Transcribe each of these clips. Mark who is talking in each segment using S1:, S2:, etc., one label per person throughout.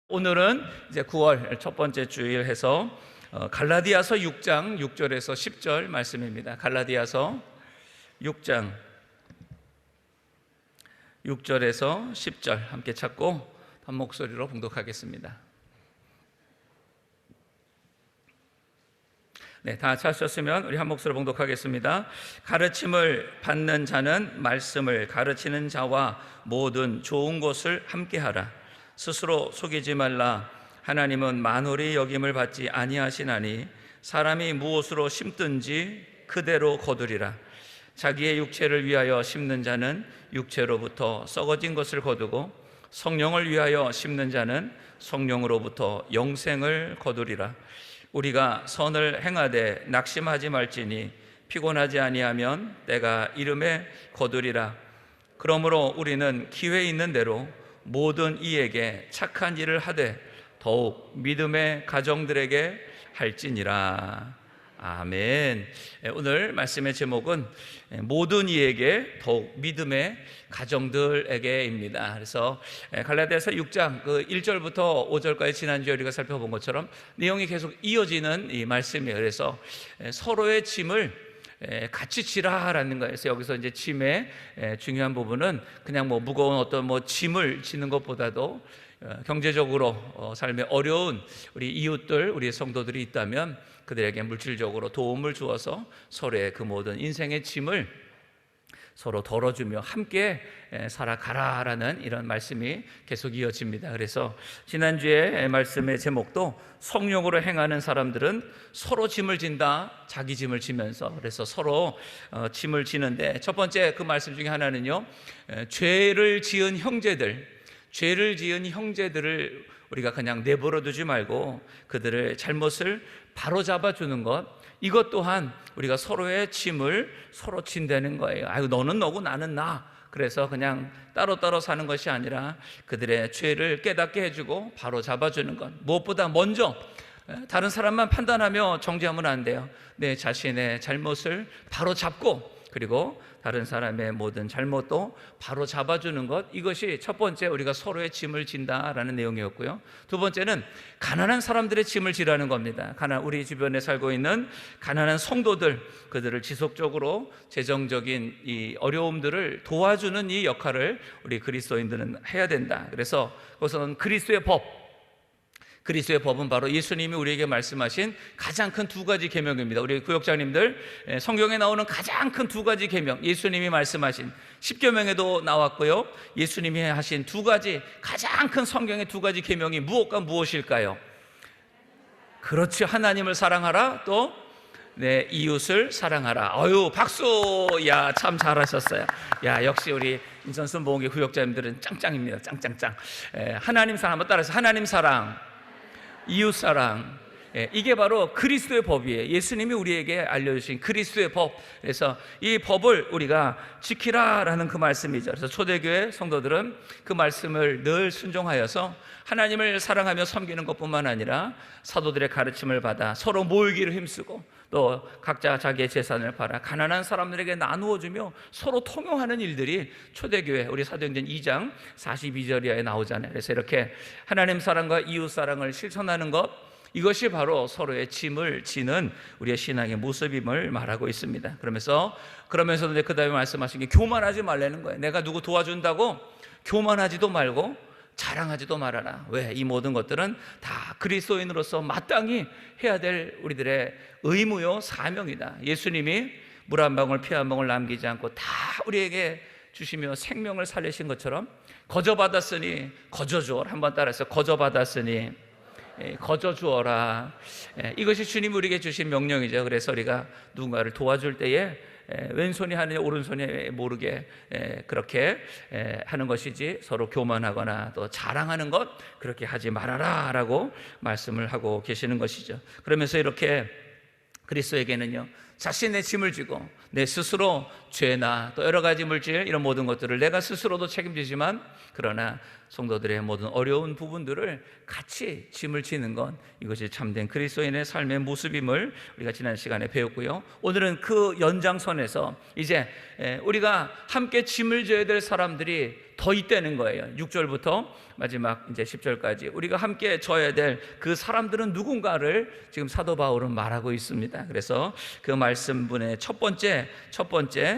S1: 오늘은 이제 9월 첫 번째 주일 해서 갈라디아서 6장 6절에서 10절 말씀입니다. 갈라디아서 6장 6절에서 10절 함께 찾고 한 목소리로 봉독하겠습니다. 네, 다 찾으셨으면 우리 한 목소리로 봉독하겠습니다. 가르침을 받는 자는 말씀을 가르치는 자와 모든 좋은 것을 함께하라. 스스로 속이지 말라. 하나님은 만홀히 여김을 받지 아니하시나니 사람이 무엇으로 심든지 그대로 거두리라. 자기의 육체를 위하여 심는 자는 육체로부터 썩어진 것을 거두고 성령을 위하여 심는 자는 성령으로부터 영생을 거두리라. 우리가 선을 행하되 낙심하지 말지니 피곤하지 아니하면 때가 이름에 거두리라. 그러므로 우리는 기회 있는 대로 모든 이에게 착한 일을 하되 더욱 믿음의 가정들에게 할지니라. 아멘. 오늘 말씀의 제목은 모든 이에게 더욱 믿음의 가정들에게입니다. 그래서 갈라디아서 6장 1절부터 5절까지 지난주에 우리가 살펴본 것처럼 내용이 계속 이어지는 이 말씀이에요. 그래서 서로의 짐을 같이 지라라는 거예요. 그래서 여기서 이제 짐의 중요한 부분은 그냥 무거운 어떤 짐을 지는 것보다도 경제적으로 삶에 어려운 우리 이웃들, 우리 성도들이 있다면 그들에게 물질적으로 도움을 주어서 서로의 그 모든 인생의 짐을 서로 덜어주며 함께 살아가라라는 이런 말씀이 계속 이어집니다. 그래서 지난주에 말씀의 제목도 성령으로 행하는 사람들은 서로 짐을 진다. 자기 짐을 지면서. 그래서 서로 짐을 지는데 첫 번째 그 말씀 중에 하나는요, 죄를 지은 형제들을 우리가 그냥 내버려 두지 말고 그들의 잘못을 바로잡아 주는 것, 이것 또한 우리가 서로의 짐을 서로 진다는 거예요. 아유, 너는 너고 나는 나. 그래서 그냥 따로따로 사는 것이 아니라 그들의 죄를 깨닫게 해주고 바로 잡아주는 것. 무엇보다 먼저 다른 사람만 판단하며 정죄하면 안 돼요. 내 자신의 잘못을 바로 잡고 그리고 다른 사람의 모든 잘못도 바로 잡아주는 것, 이것이 첫 번째 우리가 서로의 짐을 진다라는 내용이었고요. 두 번째는 가난한 사람들의 짐을 지라는 겁니다. 우리 주변에 살고 있는 가난한 성도들, 그들을 지속적으로 재정적인 이 어려움들을 도와주는 이 역할을 우리 그리스도인들은 해야 된다. 그래서 그것은 그리스도의 법은 바로 예수님이 우리에게 말씀하신 가장 큰 두 가지 계명입니다. 우리 구역장님들, 성경에 나오는 가장 큰 두 가지 계명, 예수님이 말씀하신 십계명에도 나왔고요. 예수님이 하신 두 가지 가장 큰 성경의 두 가지 계명이 무엇과 무엇일까요? 그렇지, 하나님을 사랑하라, 또 내 이웃을 사랑하라. 어유, 박수. 야, 참 잘하셨어요. 야, 역시 우리 인천 순복음교회 구역장님들은 짱짱입니다. 짱짱짱. 하나님 사랑 한번 따라해서 하나님 사랑, 이웃사랑, 이게 바로 그리스도의 법이에요. 예수님이 우리에게 알려주신 그리스도의 법. 그래서 이 법을 우리가 지키라라는 그 말씀이죠. 그래서 초대교회 성도들은 그 말씀을 늘 순종하여서 하나님을 사랑하며 섬기는 것뿐만 아니라 사도들의 가르침을 받아 서로 모이기를 힘쓰고 또 각자 자기의 재산을 팔아 가난한 사람들에게 나누어주며 서로 통용하는 일들이 초대교회 우리 사도행전 2장 42절 이하에 나오잖아요. 그래서 이렇게 하나님 사랑과 이웃 사랑을 실천하는 것, 이것이 바로 서로의 짐을 지는 우리의 신앙의 모습임을 말하고 있습니다. 그러면서도 그 다음에 말씀하신 게 교만하지 말라는 거예요. 내가 누구 도와준다고 교만하지도 말고 자랑하지도 말아라. 왜? 이 모든 것들은 다 그리스도인으로서 마땅히 해야 될 우리들의 의무요 사명이다. 예수님이 물 한 방울 피 한 방울 남기지 않고 다 우리에게 주시며 생명을 살리신 것처럼 거저받았으니 거저주어라. 한번 따라해서 거저받았으니 거저주어라. 이것이 주님 우리에게 주신 명령이죠. 그래서 우리가 누군가를 도와줄 때에 왼손이 하느냐 오른손이 모르게 그렇게 하는 것이지 서로 교만하거나 또 자랑하는 것 그렇게 하지 말아라 라고 말씀을 하고 계시는 것이죠. 그러면서 이렇게 그리스도에게는요 자신의 짐을 지고 내 스스로 죄나 또 여러 가지 물질 이런 모든 것들을 내가 스스로도 책임지지만 그러나 성도들의 모든 어려운 부분들을 같이 짐을 지는 것, 이것이 참된 그리스도인의 삶의 모습임을 우리가 지난 시간에 배웠고요. 오늘은 그 연장선에서 이제 우리가 함께 짐을 져야 될 사람들이 더 있다는 거예요. 6절부터 마지막 이제 10절까지 우리가 함께 져야 될 그 사람들은 누군가를 지금 사도 바울은 말하고 있습니다. 그래서 그 말씀분의 첫 번째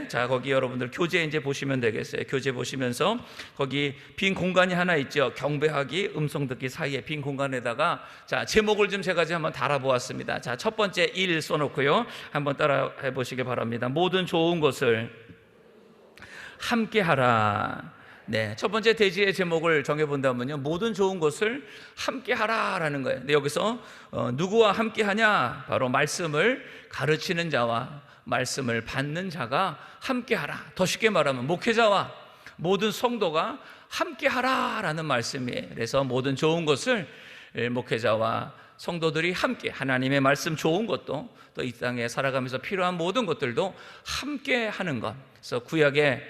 S1: 자, 거기 여러분들 교재 이제 보시면 되겠어요. 교재 보시면서 거기 빈 공간이 하나 있죠. 경배하기, 음성 듣기 사이에 빈 공간에다가 자, 제목을 좀 제가 한번 달아보았습니다. 자, 첫 번째 1 써놓고요. 한번 따라 해보시기 바랍니다. 모든 좋은 것을 함께 하라. 네, 첫 번째 대지의 제목을 정해본다면요, 모든 좋은 것을 함께 하라라는 거예요. 근데 여기서 누구와 함께 하냐? 바로 말씀을 가르치는 자와 말씀을 받는 자가 함께 하라. 더 쉽게 말하면 목회자와 모든 성도가 함께 하라라는 말씀이에요. 그래서 모든 좋은 것을 목회자와 성도들이 함께, 하나님의 말씀 좋은 것도 또 이 땅에 살아가면서 필요한 모든 것들도 함께 하는 것. 그래서 구약의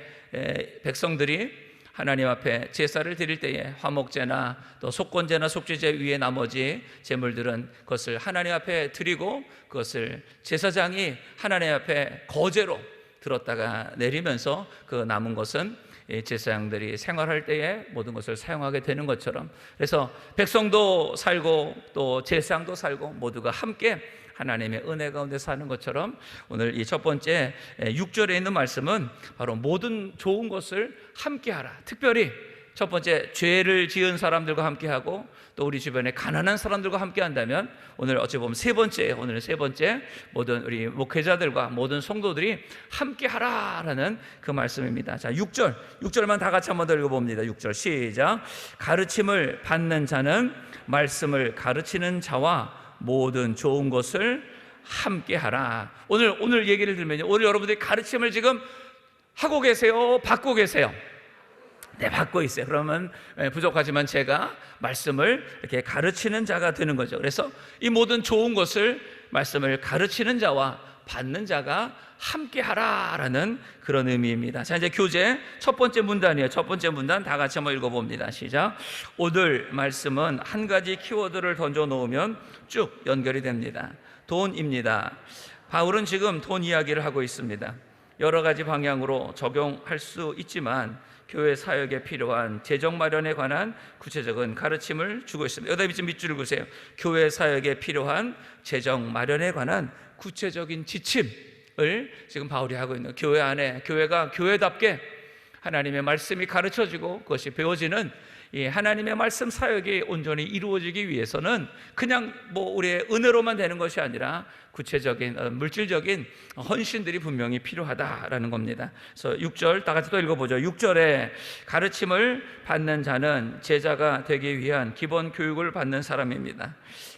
S1: 백성들이 하나님 앞에 제사를 드릴 때에 화목제나 또 속건제나 속죄제 위에 나머지 제물들은 그것을 하나님 앞에 드리고 그것을 제사장이 하나님 앞에 거제로 들었다가 내리면서 그 남은 것은 제사장들이 생활할 때에 모든 것을 사용하게 되는 것처럼, 그래서 백성도 살고 또 제사장도 살고 모두가 함께 하나님의 은혜 가운데 사는 것처럼 오늘 이 첫 번째 6절에 있는 말씀은 바로 모든 좋은 것을 함께 하라. 특별히 첫 번째 죄를 지은 사람들과 함께하고 또 우리 주변에 가난한 사람들과 함께 한다면 오늘 어찌 보면 오늘 세 번째 모든 우리 목회자들과 모든 성도들이 함께 하라라는 그 말씀입니다. 자, 6절만 다 같이 한번 더 읽어봅니다. 6절 시작. 가르침을 받는 자는 말씀을 가르치는 자와 모든 좋은 것을 함께 하라. 오늘 얘기를 들면요, 오늘 여러분들이 가르침을 지금 하고 계세요? 받고 계세요? 네, 받고 있어요. 그러면 부족하지만 제가 말씀을 이렇게 가르치는 자가 되는 거죠. 그래서 이 모든 좋은 것을 말씀을 가르치는 자와 받는 자가 함께 하라라는 그런 의미입니다. 자, 이제 교재 첫 번째 문단이에요. 첫 번째 문단 다 같이 한번 읽어봅니다. 시작. 오늘 말씀은 한 가지 키워드를 던져 놓으면 쭉 연결이 됩니다. 돈입니다. 바울은 지금 돈 이야기를 하고 있습니다. 여러 가지 방향으로 적용할 수 있지만 교회 사역에 필요한 재정 마련에 관한 구체적인 가르침을 주고 있습니다. 여기다 밑줄을 그으세요. 교회 사역에 필요한 재정 마련에 관한 구체적인 지침을 지금 바울이 하고 있는, 교회 안에 교회가 교회답게 하나님의 말씀이 가르쳐지고 그것이 배워지는 이 하나님의 말씀 사역이 온전히 이루어지기 위해서는 그냥 우리의 은혜로만 되는 것이 아니라 구체적인 물질적인 헌신들이 분명히 필요하다라는 겁니다. 그래서 6절 다 같이 또 읽어보죠. 6절에 가르침을 받는 자는 제자가 되기 위한 기본 교육을 받는 사람입니다.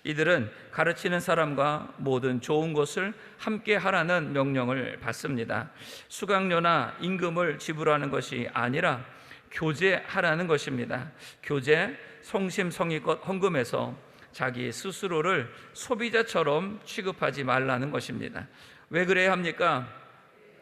S1: 이들은 가르치는 사람과 모든 좋은 것을 함께 하라는 명령을 받습니다. 수강료나 임금을 지불하는 것이 아니라 교제하라는 것입니다. 교제, 성심성의껏 헌금해서 자기 스스로를 소비자처럼 취급하지 말라는 것입니다. 왜 그래야 합니까?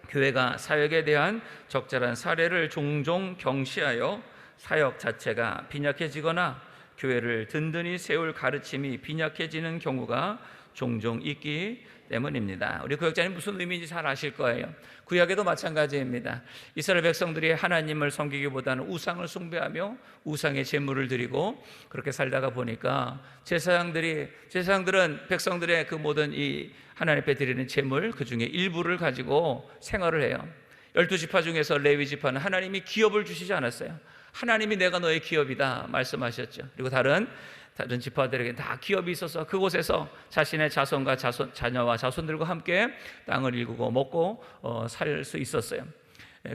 S1: 교회가 사역에 대한 적절한 사례를 종종 경시하여 사역 자체가 빈약해지거나 교회를 든든히 세울 가르침이 빈약해지는 경우가 종종 있기 때문입니다. 우리 구역자님 무슨 의미인지 잘 아실 거예요. 구약에도 마찬가지입니다. 이스라엘 백성들이 하나님을 섬기기보다는 우상을 숭배하며 우상의 제물을 드리고 그렇게 살다가 보니까 제사장들은 백성들의 그 모든 이 하나님 앞에 드리는 제물 그 중에 일부를 가지고 생활을 해요. 12지파 중에서 레위 지파는 하나님이 기업을 주시지 않았어요. 하나님이 내가 너의 기업이다 말씀하셨죠. 그리고 다른 지파들에게 다 기업이 있어서 그곳에서 자신의 자녀와 자손들과 함께 땅을 일구고 먹고 살 수 있었어요.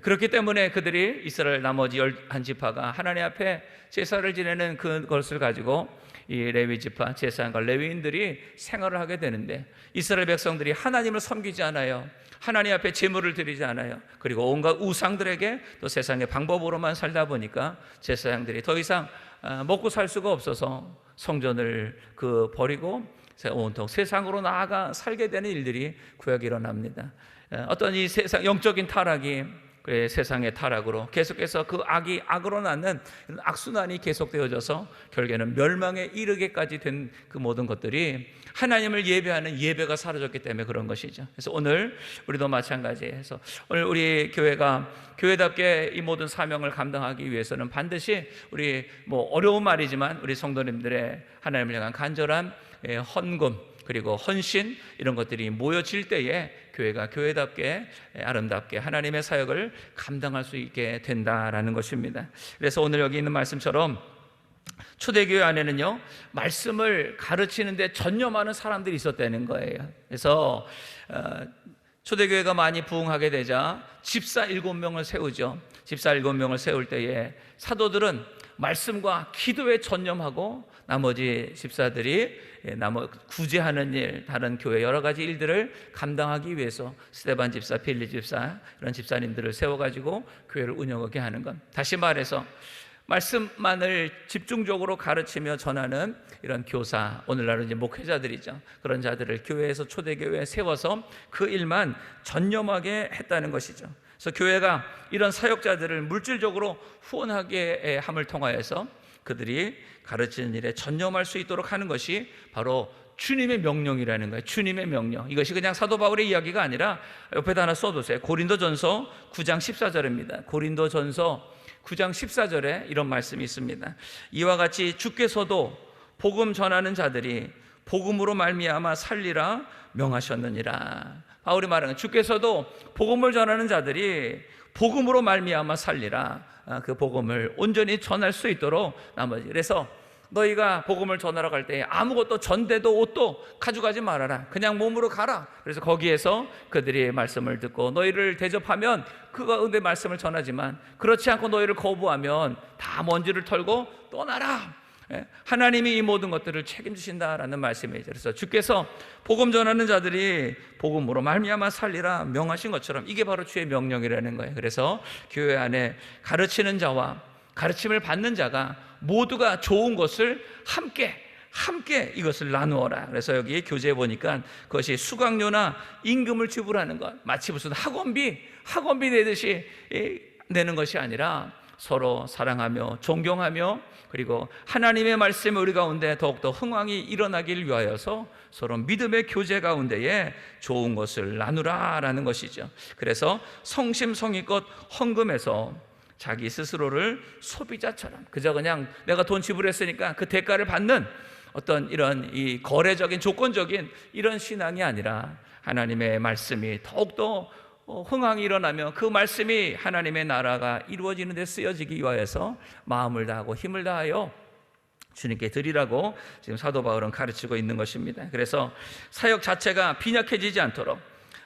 S1: 그렇기 때문에 그들이 이스라엘 나머지 11지파가 하나님 앞에 제사를 지내는 그것을 가지고 이 레위 지파 제사장과 레위인들이 생활을 하게 되는데, 이스라엘 백성들이 하나님을 섬기지 않아요. 하나님 앞에 제물을 드리지 않아요. 그리고 온갖 우상들에게 또 세상의 방법으로만 살다 보니까 제사장들이 더 이상 먹고 살 수가 없어서 성전을 버리고 온통 세상으로 나아가 살게 되는 일들이 구약에 일어납니다. 어떤 이 세상 영적인 타락이 세상의 타락으로 계속해서 그 악이 악으로 낳는 악순환이 계속되어져서 결국에는 멸망에 이르게까지 된 그 모든 것들이 하나님을 예배하는 예배가 사라졌기 때문에 그런 것이죠. 그래서 오늘 우리도 마찬가지해서 오늘 우리 교회가 교회답게 이 모든 사명을 감당하기 위해서는 반드시 우리 어려운 말이지만 우리 성도님들의 하나님을 향한 간절한 헌금 그리고 헌신 이런 것들이 모여질 때에 교회가 교회답게 아름답게 하나님의 사역을 감당할 수 있게 된다라는 것입니다. 그래서 오늘 여기 있는 말씀처럼 초대교회 안에는요 말씀을 가르치는데 전념하는 사람들이 있었다는 거예요. 그래서 초대교회가 많이 부흥하게 되자 집사 7명을 세우죠. 집사 7명을 세울 때에 사도들은 말씀과 기도에 전념하고 나머지 집사들이 구제하는 일, 다른 교회 여러 가지 일들을 감당하기 위해서 스데반 집사, 빌리 집사 이런 집사님들을 세워가지고 교회를 운영하게 하는 것. 다시 말해서 말씀만을 집중적으로 가르치며 전하는 이런 교사, 오늘날은 이제 목회자들이죠. 그런 자들을 교회에서 초대교회에 세워서 그 일만 전념하게 했다는 것이죠. 그래서 교회가 이런 사역자들을 물질적으로 후원하게 함을 통하여서 그들이 가르치는 일에 전념할 수 있도록 하는 것이 바로 주님의 명령이라는 거예요. 주님의 명령. 이것이 그냥 사도 바울의 이야기가 아니라 옆에다 하나 써두세요. 고린도전서 9장 14절입니다. 고린도전서 9장 14절에 이런 말씀이 있습니다. 이와 같이 주께서도 복음 전하는 자들이 복음으로 말미암아 살리라 명하셨느니라. 바울이 말하는 주께서도 복음을 전하는 자들이 복음으로 말미암아 살리라. 그 복음을 온전히 전할 수 있도록 나머지. 그래서 너희가 복음을 전하러 갈 때 아무것도 전대도 옷도 가져가지 말아라. 그냥 몸으로 가라. 그래서 거기에서 그들이 말씀을 듣고 너희를 대접하면 그가 내 말씀을 전하지만 그렇지 않고 너희를 거부하면 다 먼지를 털고 떠나라. 하나님이 이 모든 것들을 책임지신다라는 말씀이죠. 그래서 주께서 복음 전하는 자들이 복음으로 말미암아 살리라 명하신 것처럼 이게 바로 주의 명령이라는 거예요. 그래서 교회 안에 가르치는 자와 가르침을 받는 자가 모두가 좋은 것을 함께 이것을 나누어라. 그래서 여기 교재에 보니까 그것이 수강료나 임금을 지불하는 것, 마치 무슨 학원비 내듯이 내는 것이 아니라 서로 사랑하며 존경하며 그리고 하나님의 말씀이 우리 가운데 더욱더 흥왕이 일어나길 위하여서 서로 믿음의 교제 가운데에 좋은 것을 나누라라는 것이죠. 그래서 성심성의껏 헌금해서 자기 스스로를 소비자처럼 그저 그냥 내가 돈 지불했으니까 그 대가를 받는 어떤 이런 이 거래적인 조건적인 이런 신앙이 아니라 하나님의 말씀이 더욱더 흥황이 일어나며 그 말씀이 하나님의 나라가 이루어지는 데 쓰여지기 위하여서 마음을 다하고 힘을 다하여 주님께 드리라고 지금 사도 바울은 가르치고 있는 것입니다. 그래서 사역 자체가 빈약해지지 않도록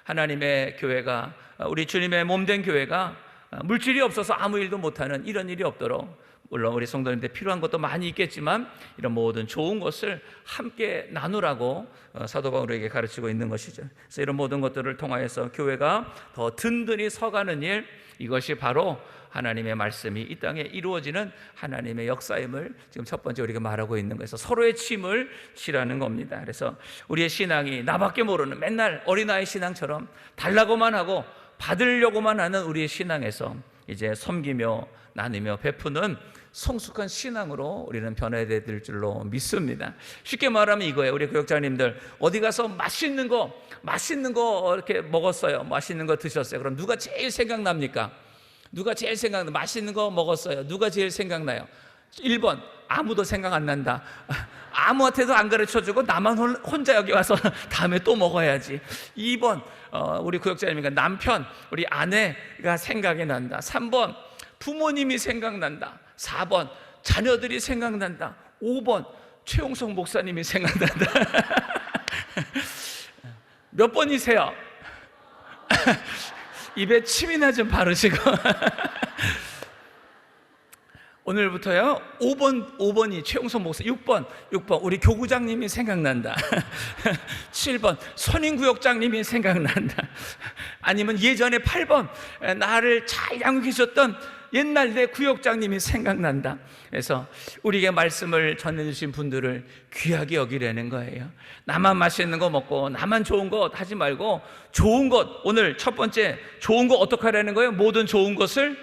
S1: 하나님의 교회가 우리 주님의 몸된 교회가 물질이 없어서 아무 일도 못하는 이런 일이 없도록 물론 우리 성도님들 필요한 것도 많이 있겠지만 이런 모든 좋은 것을 함께 나누라고 사도 바울에게 가르치고 있는 것이죠. 그래서 이런 모든 것들을 통하여서 교회가 더 든든히 서가는 일, 이것이 바로 하나님의 말씀이 이 땅에 이루어지는 하나님의 역사임을 지금 첫 번째 우리가 말하고 있는 거에서 서로의 짐을 지라는 겁니다. 그래서 우리의 신앙이 나밖에 모르는 맨날 어린아이 신앙처럼 달라고만 하고 받으려고만 하는 우리의 신앙에서 이제 섬기며 나누며 베푸는 성숙한 신앙으로 우리는 변해야 될 줄로 믿습니다. 쉽게 말하면 이거예요. 우리 교역자님들 어디 가서 맛있는 거 이렇게 먹었어요. 맛있는 거 드셨어요. 그럼 누가 제일 생각납니까? 누가 제일 생각나? 맛있는 거 먹었어요. 누가 제일 생각나요? 1번 아무도 생각 안 난다. 아무한테도 안 가르쳐주고 나만 혼자 여기 와서 다음에 또 먹어야지. 2번 우리 구역자님이니까 남편 우리 아내가 생각이 난다. 3번 부모님이 생각난다. 4번 자녀들이 생각난다. 5번 최용성 목사님이 생각난다. 몇 번이세요? 입에 침이나 좀 바르시고 오늘부터요 5번이 최용선 목사, 6번 우리 교구장님이 생각난다. 7번 선임구역장님이 생각난다. 아니면 예전에 8번 나를 잘 양육해 주셨던 옛날 내 구역장님이 생각난다. 그래서 우리에게 말씀을 전해주신 분들을 귀하게 여기려는 거예요. 나만 맛있는 거 먹고 나만 좋은 것 하지 말고, 좋은 것, 오늘 첫 번째 좋은 거 어떻게 하라는 거예요? 모든 좋은 것을,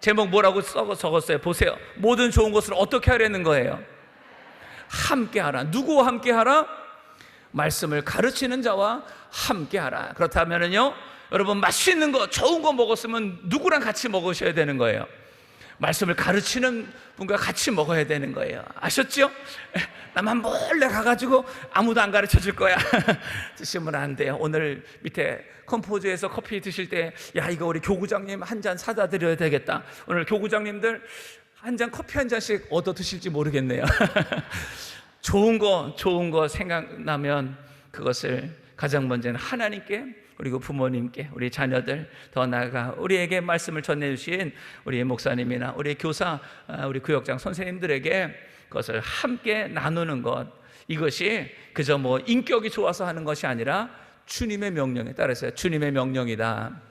S1: 제목 뭐라고 적었어요? 보세요. 모든 좋은 것을 어떻게 하라는 거예요? 함께 하라. 누구와 함께 하라? 말씀을 가르치는 자와 함께 하라. 그렇다면요, 여러분 맛있는 거, 좋은 거 먹었으면 누구랑 같이 먹으셔야 되는 거예요? 말씀을 가르치는 분과 같이 먹어야 되는 거예요. 아셨죠? 나만 몰래 가가지고 아무도 안 가르쳐 줄 거야 드시면 안 돼요. 오늘 밑에 컴포즈에서 커피 드실 때, 야, 이거 우리 교구장님 한 잔 사다 드려야 되겠다. 오늘 교구장님들 한 잔, 커피 한 잔씩 얻어 드실지 모르겠네요 좋은 거 생각나면 그것을 가장 먼저는 하나님께, 그리고 부모님께, 우리 자녀들, 더 나아가 우리에게 말씀을 전해주신 우리 목사님이나 우리 교사, 우리 구역장 선생님들에게 그것을 함께 나누는 것, 이것이 그저 뭐 인격이 좋아서 하는 것이 아니라 주님의 명령에 따라서요. 주님의 명령이다.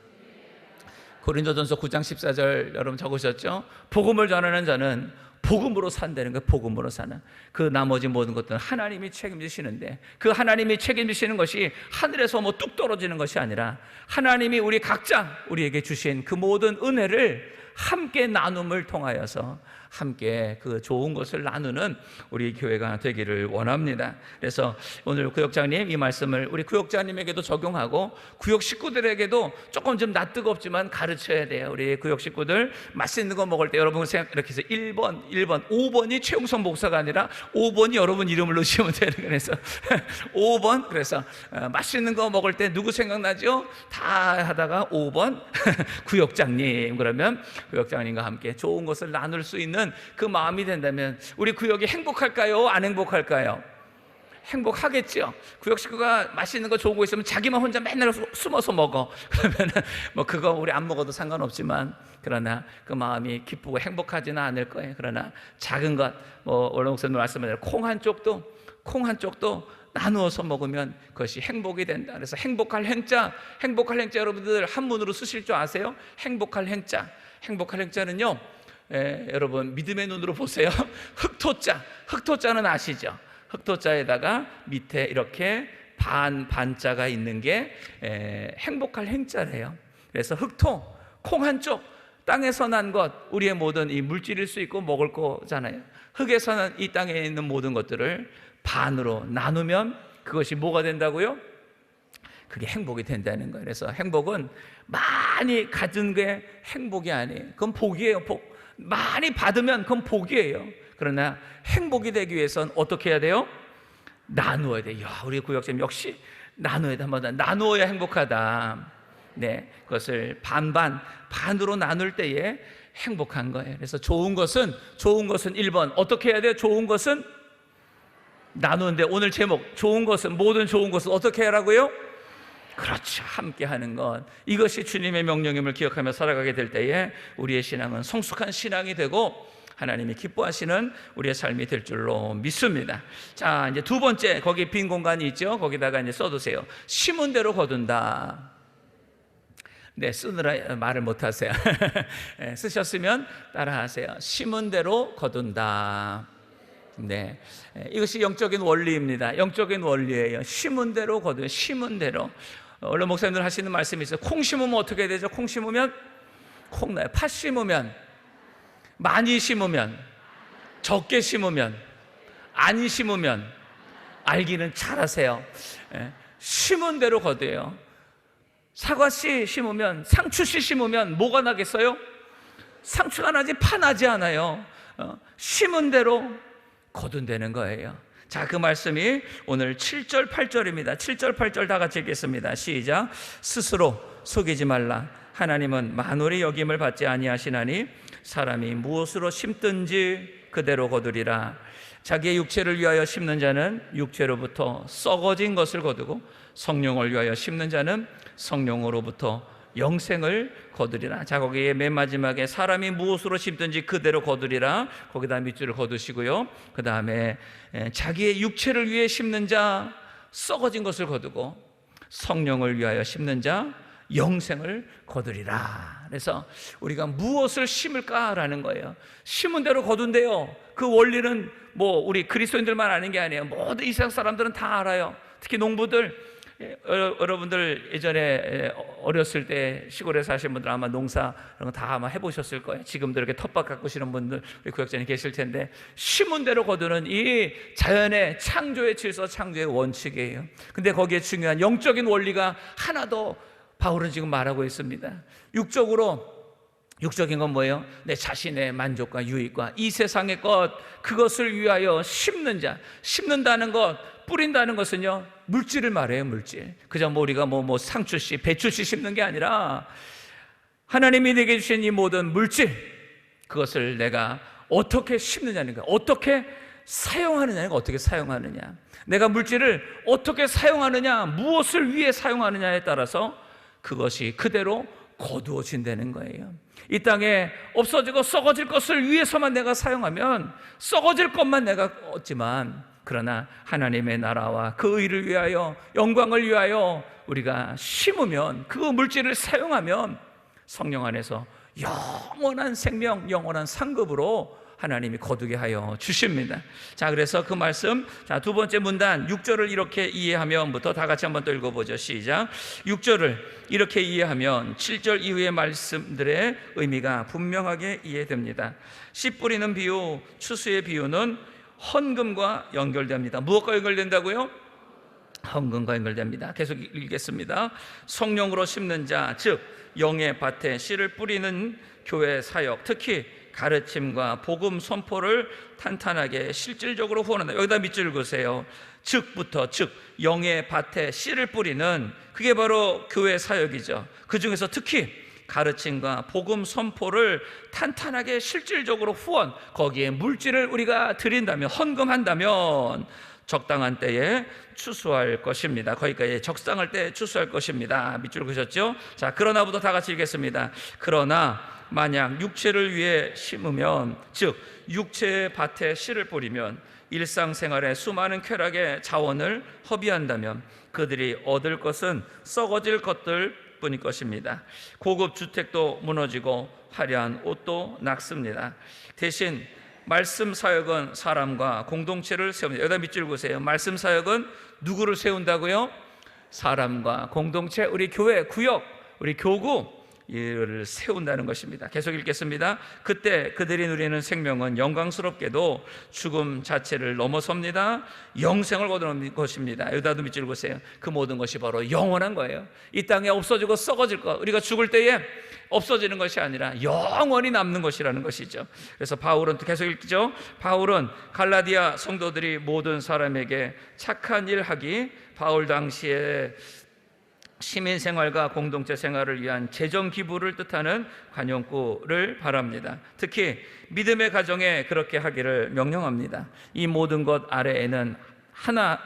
S1: 고린도전서 9장 14절 여러분 적으셨죠? 복음을 전하는 자는 복음으로 산다는 거예요. 복음으로 사는. 그 나머지 모든 것들은 하나님이 책임지시는데, 그 하나님이 책임지시는 것이 하늘에서 뭐 뚝 떨어지는 것이 아니라 하나님이 우리 각자 우리에게 주신 그 모든 은혜를 함께 나눔을 통하여서 함께 그 좋은 것을 나누는 우리 교회가 되기를 원합니다. 그래서 오늘 구역장님 이 말씀을 우리 구역장님에게도 적용하고 구역 식구들에게도 조금 좀 낯뜨겁지만 가르쳐야 돼요. 우리 구역 식구들 맛있는 거 먹을 때 여러분 이렇게 해서 1번, 5번이 최용선 목사가 아니라 5번이 여러분 이름을 넣으시면 되는 거예요. 그래서 5번, 그래서 맛있는 거 먹을 때 누구 생각나죠? 다 하다가 5번 구역장님, 그러면 구역장님과 함께 좋은 것을 나눌 수 있는 그 마음이 된다면 우리 구역이 행복할까요? 안 행복할까요? 행복하겠죠. 구역 식구가 맛있는 거 좋은 거 있으면 자기만 혼자 맨날 숨어서 먹어. 그러면 뭐 그거 우리 안 먹어도 상관없지만, 그러나 그 마음이 기쁘고 행복하지는 않을 거예요. 그러나 작은 것, 뭐 원래 목사님 말씀하신 콩 한 쪽도 나누어서 먹으면 그것이 행복이 된다. 그래서 행복할 행자 여러분들 한문으로 쓰실 줄 아세요? 행복할 행자는요, 여러분 믿음의 눈으로 보세요. 흑토자는 아시죠? 흑토자에다가 밑에 이렇게 반자가 있는 게 행복할 행자래요. 그래서 흑토, 콩 한쪽, 땅에서 난 것, 우리의 모든 이 물질일 수 있고 먹을 거잖아요. 흙에서는 이 땅에 있는 모든 것들을 반으로 나누면 그것이 뭐가 된다고요? 그게 행복이 된다는 거예요. 그래서 행복은 많이 가진 게 행복이 아니에요. 그건 복이에요. 복. 많이 받으면 그건 복이에요. 그러나 행복이 되기 위해서는 어떻게 해야 돼요? 나누어야 돼요. 야, 우리 구역장님 역시 나누어야 돼. 한번 나누어야 행복하다. 네, 그것을 반으로 나눌 때에 행복한 거예요. 그래서 좋은 것은 1번 어떻게 해야 돼요? 좋은 것은 나누는데, 오늘 제목 모든 좋은 것은 어떻게 하라고요? 그렇죠. 함께 하는 것. 이것이 주님의 명령임을 기억하며 살아가게 될 때에 우리의 신앙은 성숙한 신앙이 되고 하나님이 기뻐하시는 우리의 삶이 될 줄로 믿습니다. 자, 이제 두 번째, 거기 빈 공간이 있죠. 거기다가 이제 써두세요. 심은 대로 거둔다. 네, 쓰느라 말을 못 하세요. 쓰셨으면 따라하세요. 심은 대로 거둔다. 네, 이것이 영적인 원리입니다. 영적인 원리예요. 심은 대로 거둔, 심은 대로. 원래 목사님들 하시는 말씀이 있어요. 콩 심으면 어떻게 되죠? 콩 심으면 콩 나요. 팥 심으면, 많이 심으면, 적게 심으면, 안 심으면, 알기는 잘하세요. 심은 대로 거둬요. 사과씨 심으면, 상추씨 심으면 뭐가 나겠어요? 상추가 나지 파 나지 않아요. 심은 대로 거둔다는 거예요. 자, 그 말씀이 오늘 7절 8절입니다 7절 8절 다 같이 읽겠습니다. 시작. 스스로 속이지 말라. 하나님은 만월의 여김을 받지 아니하시나니 사람이 무엇으로 심든지 그대로 거두리라. 자기의 육체를 위하여 심는 자는 육체로부터 썩어진 것을 거두고 성령을 위하여 심는 자는 성령으로부터 영생을 거두리라. 자, 거기에 맨 마지막에 사람이 무엇으로 심든지 그대로 거두리라. 거기다 밑줄을 거두시고요. 그 다음에 자기의 육체를 위해 심는 자 썩어진 것을 거두고 성령을 위하여 심는 자 영생을 거두리라. 그래서 우리가 무엇을 심을까라는 거예요. 심은 대로 거둔대요. 그 원리는 뭐 우리 그리스도인들만 아는 게 아니에요. 모든 이 세상 사람들은 다 알아요. 특히 농부들, 여러분들 예전에 어렸을 때 시골에 사신 분들 아마 농사 이런 거 다 아마 해보셨을 거예요. 지금도 이렇게 텃밭 가꾸시는 분들 우리 구역장님 계실 텐데, 심은 대로 거두는 이 자연의 창조의 질서, 창조의 원칙이에요. 근데 거기에 중요한 영적인 원리가 하나도 바울은 지금 말하고 있습니다. 육적인 건 뭐예요? 내 자신의 만족과 유익과 이 세상의 것, 그것을 위하여 심는 자. 심는다는 것, 뿌린다는 것은요, 물질을 말해요. 물질. 그저 우리가 상추씨, 배추씨 심는 게 아니라 하나님이 내게 주신 이 모든 물질, 그것을 내가 어떻게 심느냐는 거예요. 어떻게 사용하느냐가, 어떻게 사용하느냐. 내가 물질을 어떻게 사용하느냐, 무엇을 위해 사용하느냐에 따라서 그것이 그대로 거두어진다는 거예요. 이 땅에 없어지고 썩어질 것을 위해서만 내가 사용하면 썩어질 것만 내가 얻지만, 그러나 하나님의 나라와 그 의를 위하여, 영광을 위하여 우리가 심으면, 그 물질을 사용하면 성령 안에서 영원한 생명, 영원한 상급으로 하나님이 거두게 하여 주십니다. 자, 그래서 그 말씀, 자, 두 번째 문단 6절을 이렇게 이해하면부터 다 같이 한번 또 읽어보죠. 시작. 6절을 이렇게 이해하면 7절 이후의 말씀들의 의미가 분명하게 이해됩니다. 씨 뿌리는 비유, 추수의 비유는 헌금과 연결됩니다. 무엇과 연결된다고요? 헌금과 연결됩니다. 계속 읽겠습니다. 성령으로 심는 자, 즉 영의 밭에 씨를 뿌리는 교회 사역, 특히 가르침과 복음 선포를 탄탄하게 실질적으로 후원한다. 여기다 밑줄 그으세요. 즉 영의 밭에 씨를 뿌리는, 그게 바로 교회 사역이죠. 그 중에서 특히 가르침과 복음 선포를 탄탄하게 실질적으로 후원, 거기에 물질을 우리가 드린다면, 헌금한다면 적당한 때에 추수할 것입니다. 거기까지 적당할 때 추수할 것입니다. 밑줄 그으셨죠? 자, 그러나부터 다 같이 읽겠습니다. 그러나 만약 육체를 위해 심으면, 즉 육체의 밭에 씨를 뿌리면 일상생활에 수많은 쾌락의 자원을 허비한다면 그들이 얻을 것은 썩어질 것들 뿐일 것입니다. 고급 주택도 무너지고 화려한 옷도 낙습니다. 대신 말씀 사역은 사람과 공동체를 세웁니다. 여기다 밑줄 그으세요. 말씀 사역은 누구를 세운다고요? 사람과 공동체, 우리 교회, 구역, 우리 교구, 이를 세운다는 것입니다. 계속 읽겠습니다. 그때 그들이 누리는 생명은 영광스럽게도 죽음 자체를 넘어섭니다. 영생을 거두는 것입니다. 여기다도 밑줄 그으세요. 그 모든 것이 바로 영원한 거예요. 이 땅에 없어지고 썩어질 것, 우리가 죽을 때에 없어지는 것이 아니라 영원히 남는 것이라는 것이죠. 그래서 바울은 또 계속 읽죠. 바울은 갈라디아 성도들이 모든 사람에게 착한 일 하기, 바울 당시에 시민 생활과 공동체 생활을 위한 재정 기부를 뜻하는 관용구를 바랍니다. 특히 믿음의 가정에 그렇게 하기를 명령합니다. 이 모든 것 아래에는 하나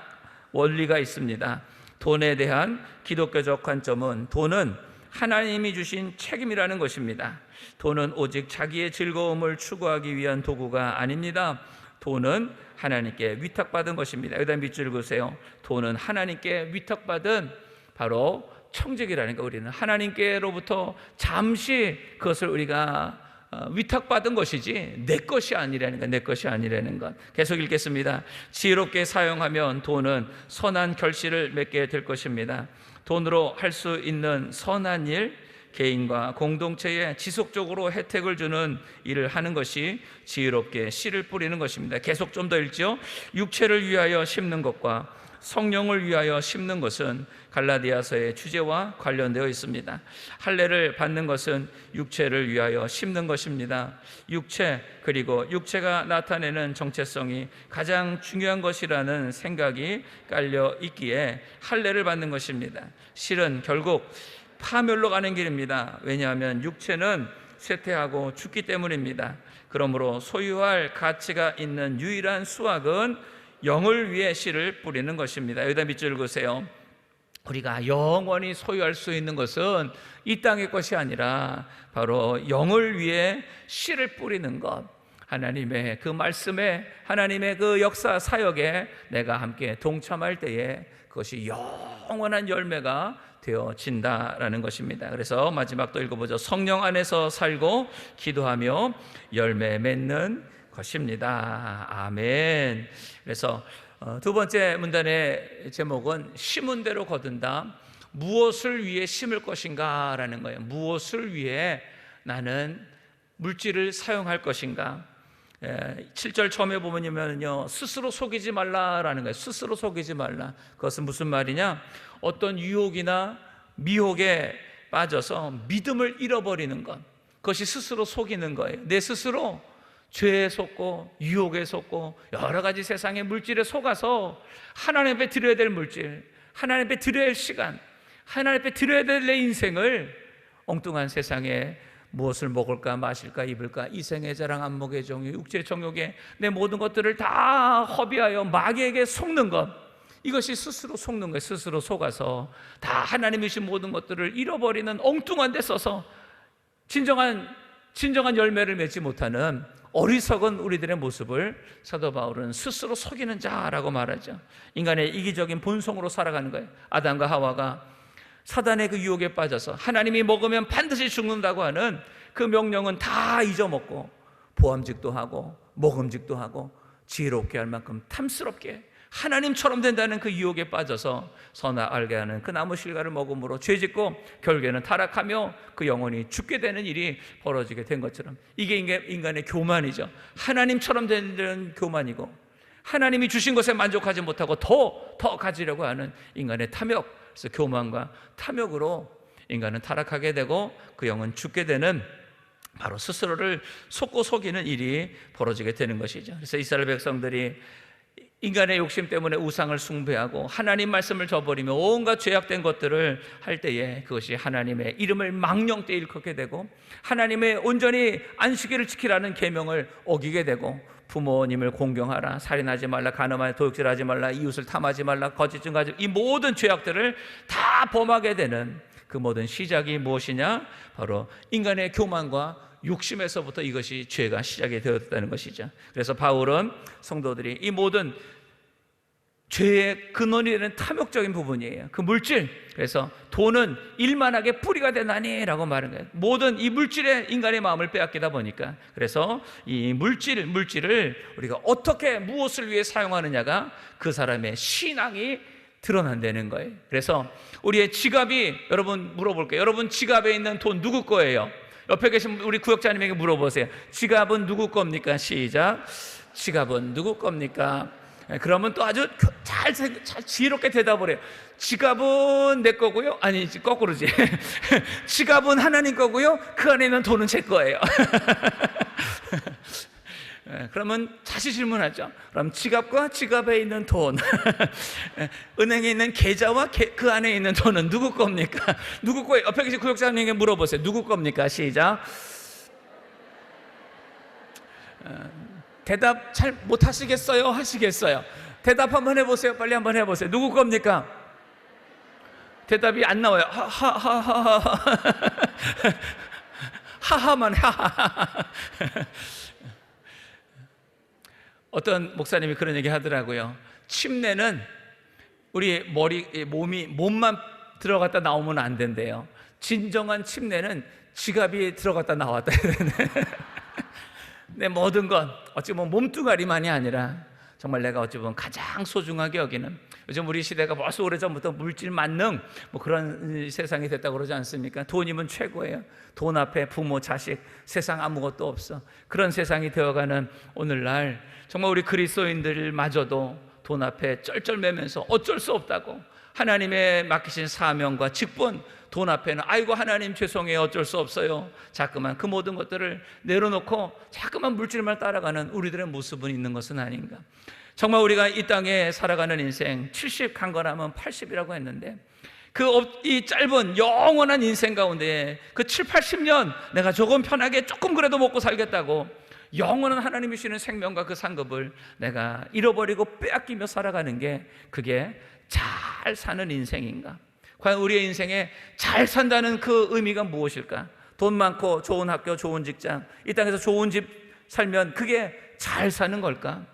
S1: 원리가 있습니다. 돈에 대한 기독교적 관점은 돈은 하나님이 주신 책임이라는 것입니다. 돈은 오직 자기의 즐거움을 추구하기 위한 도구가 아닙니다. 돈은 하나님께 위탁받은 것입니다. 여기다 밑줄 그으세요. 돈은 하나님께 위탁받은 바로 청직이라는 거, 우리는 하나님께로부터 잠시 그것을 우리가 위탁받은 것이지 내 것이 아니라는 것, 내 것이 아니라는 것. 계속 읽겠습니다. 지혜롭게 사용하면 돈은 선한 결실을 맺게 될 것입니다. 돈으로 할 수 있는 선한 일, 개인과 공동체에 지속적으로 혜택을 주는 일을 하는 것이 지혜롭게 씨를 뿌리는 것입니다. 계속 좀 더 읽죠. 육체를 위하여 심는 것과 성령을 위하여 심는 것은 갈라디아서의 주제와 관련되어 있습니다. 할례를 받는 것은 육체를 위하여 심는 것입니다. 육체, 그리고 육체가 나타내는 정체성이 가장 중요한 것이라는 생각이 깔려 있기에 할례를 받는 것입니다. 실은 결국 파멸로 가는 길입니다. 왜냐하면 육체는 쇠퇴하고 죽기 때문입니다. 그러므로 소유할 가치가 있는 유일한 수확은 영을 위해 씨를 뿌리는 것입니다. 여기다 밑줄 그으세요. 우리가 영원히 소유할 수 있는 것은 이 땅의 것이 아니라 바로 영을 위해 씨를 뿌리는 것, 하나님의 그 말씀에, 하나님의 그 역사 사역에 내가 함께 동참할 때에 그것이 영원한 열매가 되어진다라는 것입니다. 그래서 마지막 또 읽어보죠. 성령 안에서 살고 기도하며 열매 맺는 것입니다. 아멘. 그래서 두 번째 문단의 제목은 심은 대로 거둔다. 무엇을 위해 심을 것인가 라는 거예요. 무엇을 위해 나는 물질을 사용할 것인가. 7절 처음에 보면요, 스스로 속이지 말라라는 거예요. 스스로 속이지 말라. 그것은 무슨 말이냐? 어떤 유혹이나 미혹에 빠져서 믿음을 잃어버리는 것, 그것이 스스로 속이는 거예요. 내 스스로 죄에 속고 유혹에 속고 여러 가지 세상의 물질에 속아서 하나님 앞에 드려야 될 물질, 하나님 앞에 드려야 할 시간, 하나님 앞에 드려야 될 내 인생을 엉뚱한 세상에 무엇을 먹을까 마실까 입을까 이생의 자랑 안목의 정욕 육체의 정욕에 내 모든 것들을 다 허비하여 마귀에게 속는 것, 이것이 스스로 속는 거예요. 스스로 속아서 다 하나님이신 모든 것들을 잃어버리는 엉뚱한 데 써서 진정한 열매를 맺지 못하는 어리석은 우리들의 모습을 사도 바울은 스스로 속이는 자라고 말하죠. 인간의 이기적인 본성으로 살아가는 거예요. 아담과 하와가 사단의 그 유혹에 빠져서 하나님이 먹으면 반드시 죽는다고 하는 그 명령은 다 잊어먹고 보암직도 하고 먹음직도 하고 지혜롭게 할 만큼 탐스럽게 하나님처럼 된다는 그 유혹에 빠져서 선악 알게 하는 그 나무 실과를 먹음으로 죄짓고 결국에는 타락하며 그 영혼이 죽게 되는 일이 벌어지게 된 것처럼, 이게 인간의 교만이죠. 하나님처럼 되는 교만이고 하나님이 주신 것에 만족하지 못하고 더 가지려고 하는 인간의 탐욕. 그래서 교만과 탐욕으로 인간은 타락하게 되고 그 영은 죽게 되는, 바로 스스로를 속고 속이는 일이 벌어지게 되는 것이죠. 그래서 이스라엘 백성들이 인간의 욕심 때문에 우상을 숭배하고 하나님 말씀을 저버리며 온갖 죄악된 것들을 할 때에 그것이 하나님의 이름을 망령 때 일컫게 되고 하나님의 온전히 안식일을 지키라는 계명을 어기게 되고 부모님을 공경하라, 살인하지 말라, 간음하지, 도둑질하지 말라, 이웃을 탐하지 말라, 거짓 증거하지, 이 모든 죄악들을 다 범하게 되는 그 모든 시작이 무엇이냐? 바로 인간의 교만과 욕심에서부터 이것이 죄가 시작이 되었다는 것이죠. 그래서 바울은 성도들이 이 모든 죄의 근원이 되는 탐욕적인 부분이에요. 그 물질, 그래서 돈은 일만하게 뿌리가 되나니라고 말하는 거예요. 모든 이 물질에 인간의 마음을 빼앗기다 보니까, 그래서 이 물질을 우리가 어떻게 무엇을 위해 사용하느냐가 그 사람의 신앙이 드러난다는 거예요. 그래서 우리의 지갑이, 여러분 물어볼게요. 여러분 지갑에 있는 돈 누구 거예요? 옆에 계신 우리 구역자님에게 물어보세요. 지갑은 누구 겁니까? 시작. 지갑은 누구 겁니까? 그러면 또 아주 잘 지혜롭게 대답을 해요. 지갑은 내 거고요. 아니, 거꾸로지. 지갑은 하나님 거고요. 그 안에 있는 돈은 제 거예요. 그러면 다시 질문하죠. 그럼 지갑과 지갑에 있는 돈, 은행에 있는 계좌와 그 안에 있는 돈은 누구 겁니까? 누구 거예요? 옆에 계신 구역장님에게 물어보세요. 누구 겁니까? 시작. 대답 잘 못하시겠어요? 하시겠어요? 대답 한번 해보세요. 빨리 한번 해보세요. 누구 겁니까? 대답이 안 나와요. 하하만 하하. 어떤 목사님이 그런 얘기 하더라고요. 침례는 우리 몸만 들어갔다 나오면 안 된대요. 진정한 침례는 지갑이 들어갔다 나왔다. 내 모든 것, 어찌 보면 몸뚱아리만이 아니라 정말 내가 어찌 보면 가장 소중하게 여기는, 요즘 우리 시대가 벌써 오래전부터 물질 만능 그런 세상이 됐다고 그러지 않습니까? 돈이면 최고예요. 돈 앞에 부모, 자식, 세상 아무것도 없어. 그런 세상이 되어가는 오늘날 정말 우리 그리스도인들마저도 돈 앞에 쩔쩔매면서 어쩔 수 없다고, 하나님의 맡기신 사명과 직분, 돈 앞에는 아이고 하나님 죄송해요, 어쩔 수 없어요, 자꾸만 그 모든 것들을 내려놓고 자꾸만 물질만 따라가는 우리들의 모습은 있는 것은 아닌가. 정말 우리가 이 땅에 살아가는 인생 70 강건하면 80이라고 했는데, 이 짧은 영원한 인생 가운데 그 7, 80년 내가 조금 편하게 조금 그래도 먹고 살겠다고 영원한 하나님이 주시는 생명과 그 상급을 내가 잃어버리고 빼앗기며 살아가는 게, 그게 잘 사는 인생인가? 과연 우리의 인생에 잘 산다는 그 의미가 무엇일까? 돈 많고 좋은 학교, 좋은 직장, 이 땅에서 좋은 집 살면 그게 잘 사는 걸까?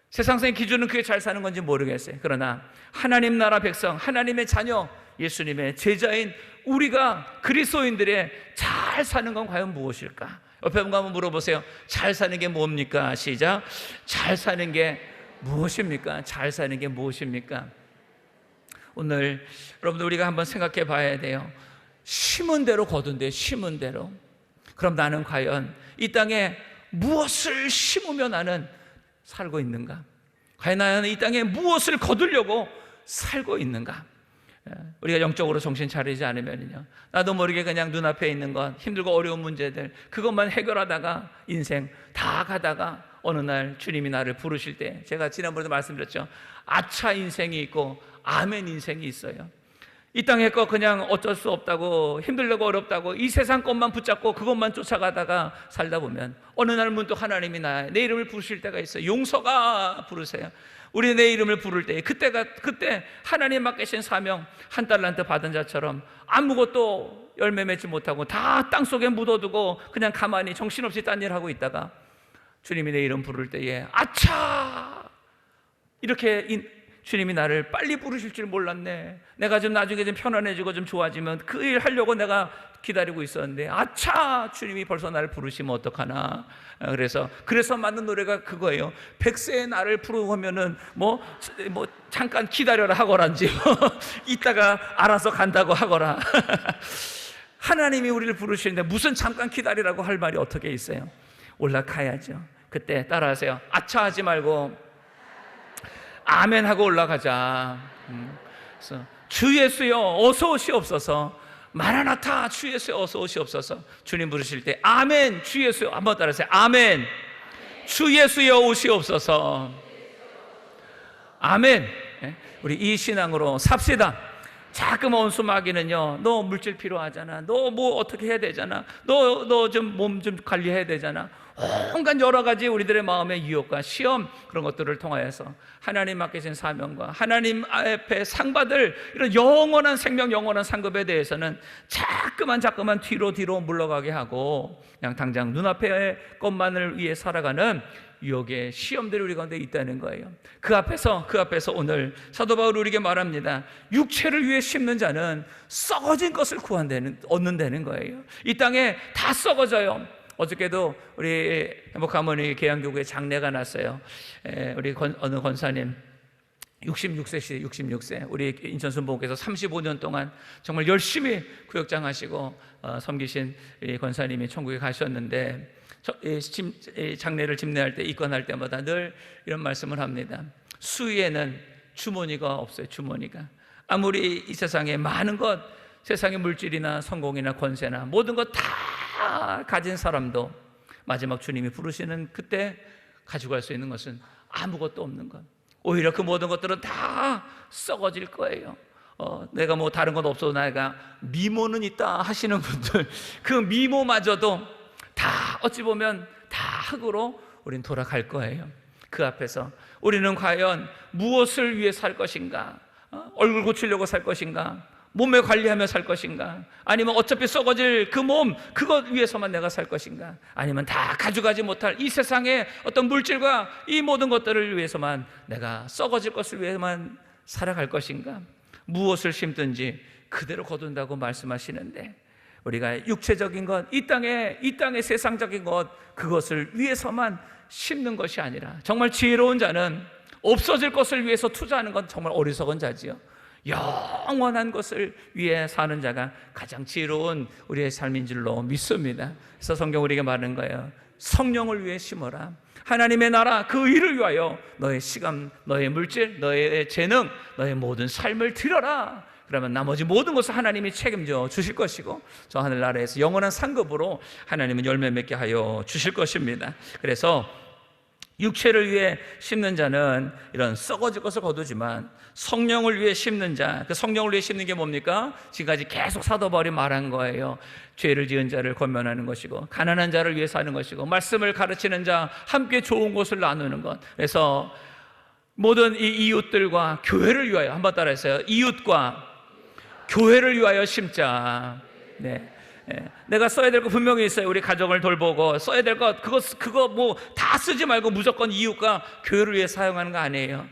S1: 세상적인 기준은 그게 잘 사는 건지 모르겠어요. 그러나 하나님 나라 백성, 하나님의 자녀, 예수님의 제자인 우리가 그리스도인들의 잘 사는 건 과연 무엇일까? 옆에 분과 한번 물어보세요. 잘 사는 게 뭡니까? 시작. 잘 사는 게 무엇입니까? 잘 사는 게 무엇입니까? 오늘 여러분들 우리가 한번 생각해 봐야 돼요. 심은 대로 거둔대, 심은 대로. 그럼 나는 과연 이 땅에 무엇을 심으며 나는 살고 있는가? 과연 나는 이 땅에 무엇을 거두려고 살고 있는가? 우리가 영적으로 정신 차리지 않으면요, 나도 모르게 그냥 눈앞에 있는 것, 힘들고 어려운 문제들, 그것만 해결하다가 인생 다 가다가 어느 날 주님이 나를 부르실 때, 제가 지난번에도 말씀드렸죠. 아차 인생이 있고 아멘 인생이 있어요. 이 땅의 거 그냥 어쩔 수 없다고, 힘들고 어렵다고 이 세상 것만 붙잡고 그것만 쫓아가다가 살다 보면 어느 날 문득 하나님이 내 이름을 부르실 때가 있어요. 용서가 부르세요. 우리 내 이름을 부를 때 그때 하나님 맡기신 사명, 한 달란트 받은 자처럼 아무것도 열매 맺지 못하고 다 땅속에 묻어두고 그냥 가만히 정신없이 딴 일하고 있다가 주님이 내 이름 부를 때에 아차! 이렇게 주님이 나를 빨리 부르실 줄 몰랐네. 내가 좀 나중에 좀 편안해지고 좀 좋아지면 그 일 하려고 내가 기다리고 있었는데 아차! 주님이 벌써 나를 부르시면 어떡하나. 그래서 만든 노래가 그거예요. 백세의 나를 부르면은 뭐 잠깐 기다려라 하거란지 이따가 알아서 간다고 하거라. 하나님이 우리를 부르시는데 무슨 잠깐 기다리라고 할 말이 어떻게 있어요? 올라가야죠. 그때 따라하세요. 아차 하지 말고 아멘 하고 올라가자. 그래서 주 예수여 어서 오시옵소서. 마라나타 주 예수여 어서 오시옵소서. 주님 부르실 때 아멘 주 예수여, 한번 따라하세요. 아멘 주 예수여 오시옵소서. 아멘. 우리 이 신앙으로 삽시다. 자꾸만 원수마귀는요, 너 물질 필요하잖아, 너 뭐 어떻게 해야 되잖아, 너 좀 몸 좀 관리해야 되잖아, 온갖 여러 가지 우리들의 마음의 유혹과 시험, 그런 것들을 통하여서 하나님 맡기신 사명과 하나님 앞에 상 받을 이런 영원한 생명, 영원한 상급에 대해서는 자꾸만 뒤로 물러가게 하고 그냥 당장 눈앞의 것만을 위해 살아가는 유혹의 시험들이 우리 가운데 있다는 거예요. 그 앞에서 오늘 사도 바울이 우리에게 말합니다. 육체를 위해 심는 자는 썩어진 것을 얻는다는 거예요. 이 땅에 다 썩어져요. 어저께도 우리 행복하모니 계양교구에 장례가 났어요. 우리 어느 권사님 66세 우리 인천순복에서 35년 동안 정말 열심히 구역장 하시고 섬기신 우리 권사님이 천국에 가셨는데, 장례를 집례할 때, 입건할 때마다 늘 이런 말씀을 합니다. 수위에는 주머니가 없어요. 주머니가. 아무리 이 세상에 많은 것, 세상의 물질이나 성공이나 권세나 모든 것 다 가진 사람도 마지막 주님이 부르시는 그때 가지고 갈 수 있는 것은 아무것도 없는 것. 오히려 그 모든 것들은 다 썩어질 거예요. 내가 뭐 다른 건 없어도 내가 미모는 있다 하시는 분들, 그 미모마저도 다 어찌 보면 다 흙으로 우린 돌아갈 거예요. 그 앞에서 우리는 과연 무엇을 위해 살 것인가? 얼굴 고치려고 살 것인가? 몸매 관리하며 살 것인가? 아니면 어차피 썩어질 그 몸, 그것 위해서만 내가 살 것인가? 아니면 다 가져가지 못할 이 세상의 어떤 물질과 이 모든 것들을 위해서만, 내가 썩어질 것을 위해서만 살아갈 것인가? 무엇을 심든지 그대로 거둔다고 말씀하시는데, 우리가 육체적인 것, 이 땅의 세상적인 것, 그것을 위해서만 심는 것이 아니라, 정말 지혜로운 자는 없어질 것을 위해서 투자하는 건 정말 어리석은 자지요. 영원한 것을 위해 사는 자가 가장 지혜로운 우리의 삶인 줄로 믿습니다. 그래서 성경 우리에게 말하는 거예요. 성령을 위해 심어라. 하나님의 나라, 그 일을 위하여 너의 시간, 너의 물질, 너의 재능, 너의 모든 삶을 드려라. 그러면 나머지 모든 것을 하나님이 책임져 주실 것이고, 저 하늘나라에서 영원한 상급으로 하나님은 열매 맺게 하여 주실 것입니다. 그래서 육체를 위해 심는 자는 이런 썩어질 것을 거두지만, 성령을 위해 심는 자, 그 성령을 위해 심는 게 뭡니까? 지금까지 계속 사도 바울이 말한 거예요. 죄를 지은 자를 권면하는 것이고, 가난한 자를 위해 사는 것이고, 말씀을 가르치는 자, 함께 좋은 것을 나누는 것. 그래서 모든 이 이웃들과 교회를 위하여, 한번 따라했어요. 이웃과 교회를 위하여 심자. 네. 내가 써야 될 거 분명히 있어요. 우리 가정을 돌보고 써야 될 것 그거 뭐 다 쓰지 말고 무조건 이웃과 교회를 위해 사용하는 거 아니에요.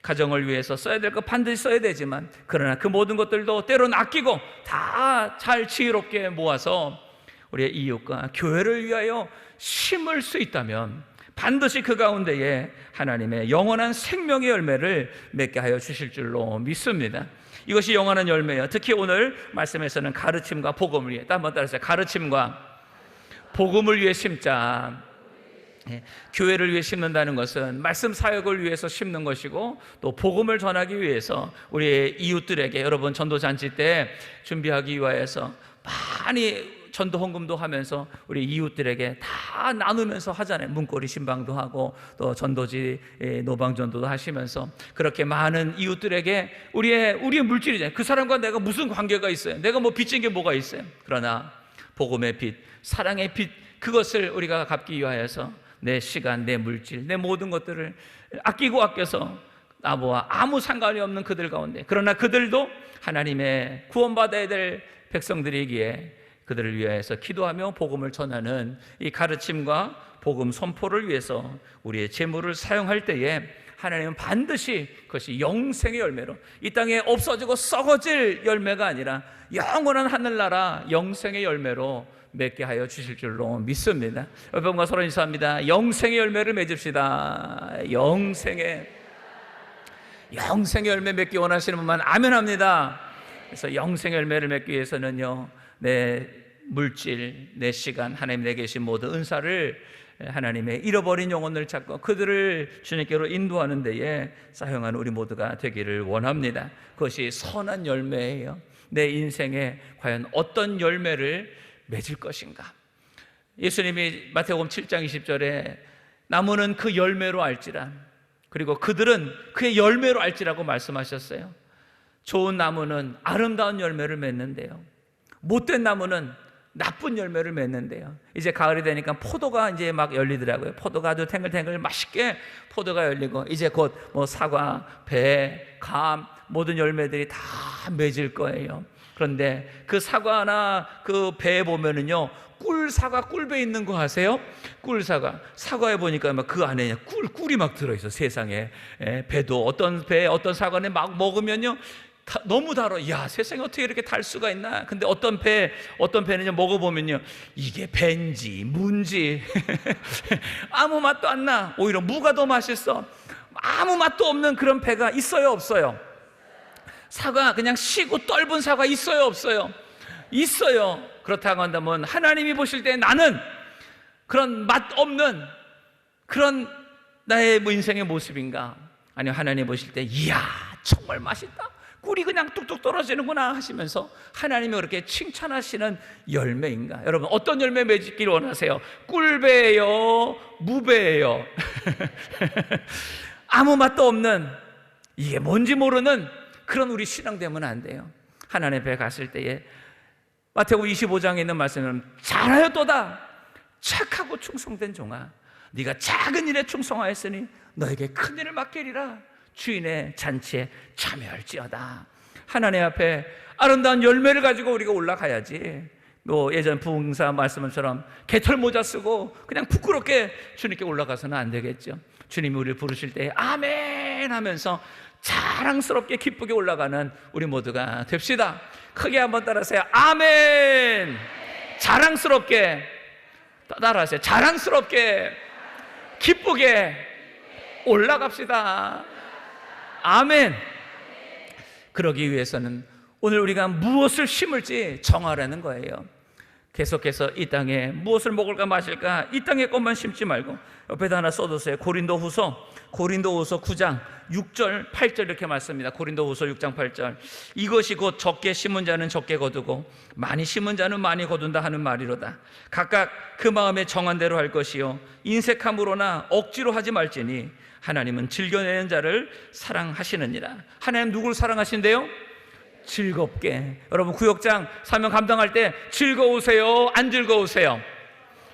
S1: 가정을 위해서 써야 될 거 반드시 써야 되지만, 그러나 그 모든 것들도 때로는 아끼고 다 잘 지혜롭게 모아서 우리의 이웃과 교회를 위하여 심을 수 있다면 반드시 그 가운데에 하나님의 영원한 생명의 열매를 맺게 하여 주실 줄로 믿습니다. 이것이 영원한 열매예요. 특히 오늘 말씀에서는 가르침과 복음을 위해, 한번 따라하세요. 가르침과 복음을 위해 심자. 교회를 위해 심는다는 것은 말씀 사역을 위해서 심는 것이고, 또 복음을 전하기 위해서 우리의 이웃들에게, 여러분 전도잔치 때 준비하기 위하여서 많이 전도 헌금도 하면서 우리 이웃들에게 다 나누면서 하잖아요. 문고리 신방도 하고 또 전도지 노방전도도 하시면서 그렇게 많은 이웃들에게 우리의 물질이잖아요. 그 사람과 내가 무슨 관계가 있어요? 내가 뭐 빚진 게 뭐가 있어요? 그러나 복음의 빚, 사랑의 빚, 그것을 우리가 갚기 위하여서 내 시간, 내 물질, 내 모든 것들을 아끼고 아껴서 나와 아무 상관이 없는 그들 가운데, 그러나 그들도 하나님의 구원받아야 될 백성들이기에 그들을 위하여서 기도하며 복음을 전하는 이 가르침과 복음 선포를 위해서 우리의 재물을 사용할 때에 하나님은 반드시 그것이 영생의 열매로, 이 땅에 없어지고 썩어질 열매가 아니라 영원한 하늘나라 영생의 열매로 맺게 하여 주실 줄로 믿습니다. 여러분과 서로 인사합니다. 영생의 열매를 맺읍시다. 영생의 열매 맺기 원하시는 분만 아멘합니다. 그래서 영생의 열매를 맺기 위해서는요, 내 물질, 내 시간, 하나님 내게 계신 모든 은사를 하나님의 잃어버린 영혼을 찾고 그들을 주님께로 인도하는 데에 사용하는 우리 모두가 되기를 원합니다. 그것이 선한 열매예요. 내 인생에 과연 어떤 열매를 맺을 것인가? 예수님이 마태복음 7장 20절에 나무는 그 열매로 알지라, 그리고 그들은 그의 열매로 알지라고 말씀하셨어요. 좋은 나무는 아름다운 열매를 맺는데요, 못된 나무는 나쁜 열매를 맺는데요. 이제 가을이 되니까 포도가 이제 막 열리더라고요. 포도가 아주 탱글탱글 맛있게 포도가 열리고, 이제 곧 뭐 사과, 배, 감, 모든 열매들이 다 맺을 거예요. 그런데 그 사과나 그 배에 보면은요, 꿀사과, 꿀배 있는 거 아세요? 꿀사과. 사과에 보니까 막 그 안에 꿀이 막 들어있어. 세상에. 배도 어떤 배, 어떤 사과는 막 먹으면요, 너무 달아. 야, 세상에 어떻게 이렇게 달 수가 있나? 근데 어떤 배는요, 먹어보면요, 이게 배인지 무인지 아무 맛도 안 나. 오히려 무가 더 맛있어. 아무 맛도 없는 그런 배가 있어요, 없어요? 사과, 그냥 시고 떫은 사과 있어요, 없어요? 있어요. 그렇다고 한다면 하나님이 보실 때 나는 그런 맛 없는 그런 나의 인생의 모습인가? 아니면 하나님 보실 때 이야, 정말 맛있다, 꿀이 그냥 뚝뚝 떨어지는구나 하시면서 하나님이 그렇게 칭찬하시는 열매인가? 여러분, 어떤 열매 맺기를 원하세요? 꿀배예요? 무배예요? 아무 맛도 없는, 이게 뭔지 모르는 그런 우리 신앙 되면 안 돼요. 하나님 앞에 갔을 때에 마태복음 25장에 있는 말씀은 잘하였도다 착하고 충성된 종아, 네가 작은 일에 충성하였으니 너에게 큰 일을 맡기리라. 주인의 잔치에 참여할지어다. 하나님 앞에 아름다운 열매를 가지고 우리가 올라가야지, 뭐 예전 부흥사 말씀처럼 개털 모자 쓰고 그냥 부끄럽게 주님께 올라가서는 안 되겠죠. 주님이 우리를 부르실 때 아멘 하면서 자랑스럽게 기쁘게 올라가는 우리 모두가 됩시다. 크게 한번 따라하세요. 아멘. 자랑스럽게 따라하세요. 자랑스럽게 기쁘게 올라갑시다. 아멘. 그러기 위해서는 오늘 우리가 무엇을 심을지 정하라는 거예요. 계속해서 이 땅에 무엇을 먹을까 마실까, 이 땅의 것만 심지 말고 옆에다 하나 써두세요. 고린도후서 9장 6절 8절 이렇게 말씀합니다. 고린도후서 6장 8절. 이것이 곧 적게 심은 자는 적게 거두고 많이 심은 자는 많이 거둔다 하는 말이로다. 각각 그 마음에 정한 대로 할 것이요 인색함으로나 억지로 하지 말지니 하나님은 즐겨내는 자를 사랑하시느니라. 하나님 누구를 사랑하신대요? 즐겁게. 여러분, 구역장 사명 감당할 때 즐거우세요? 안 즐거우세요?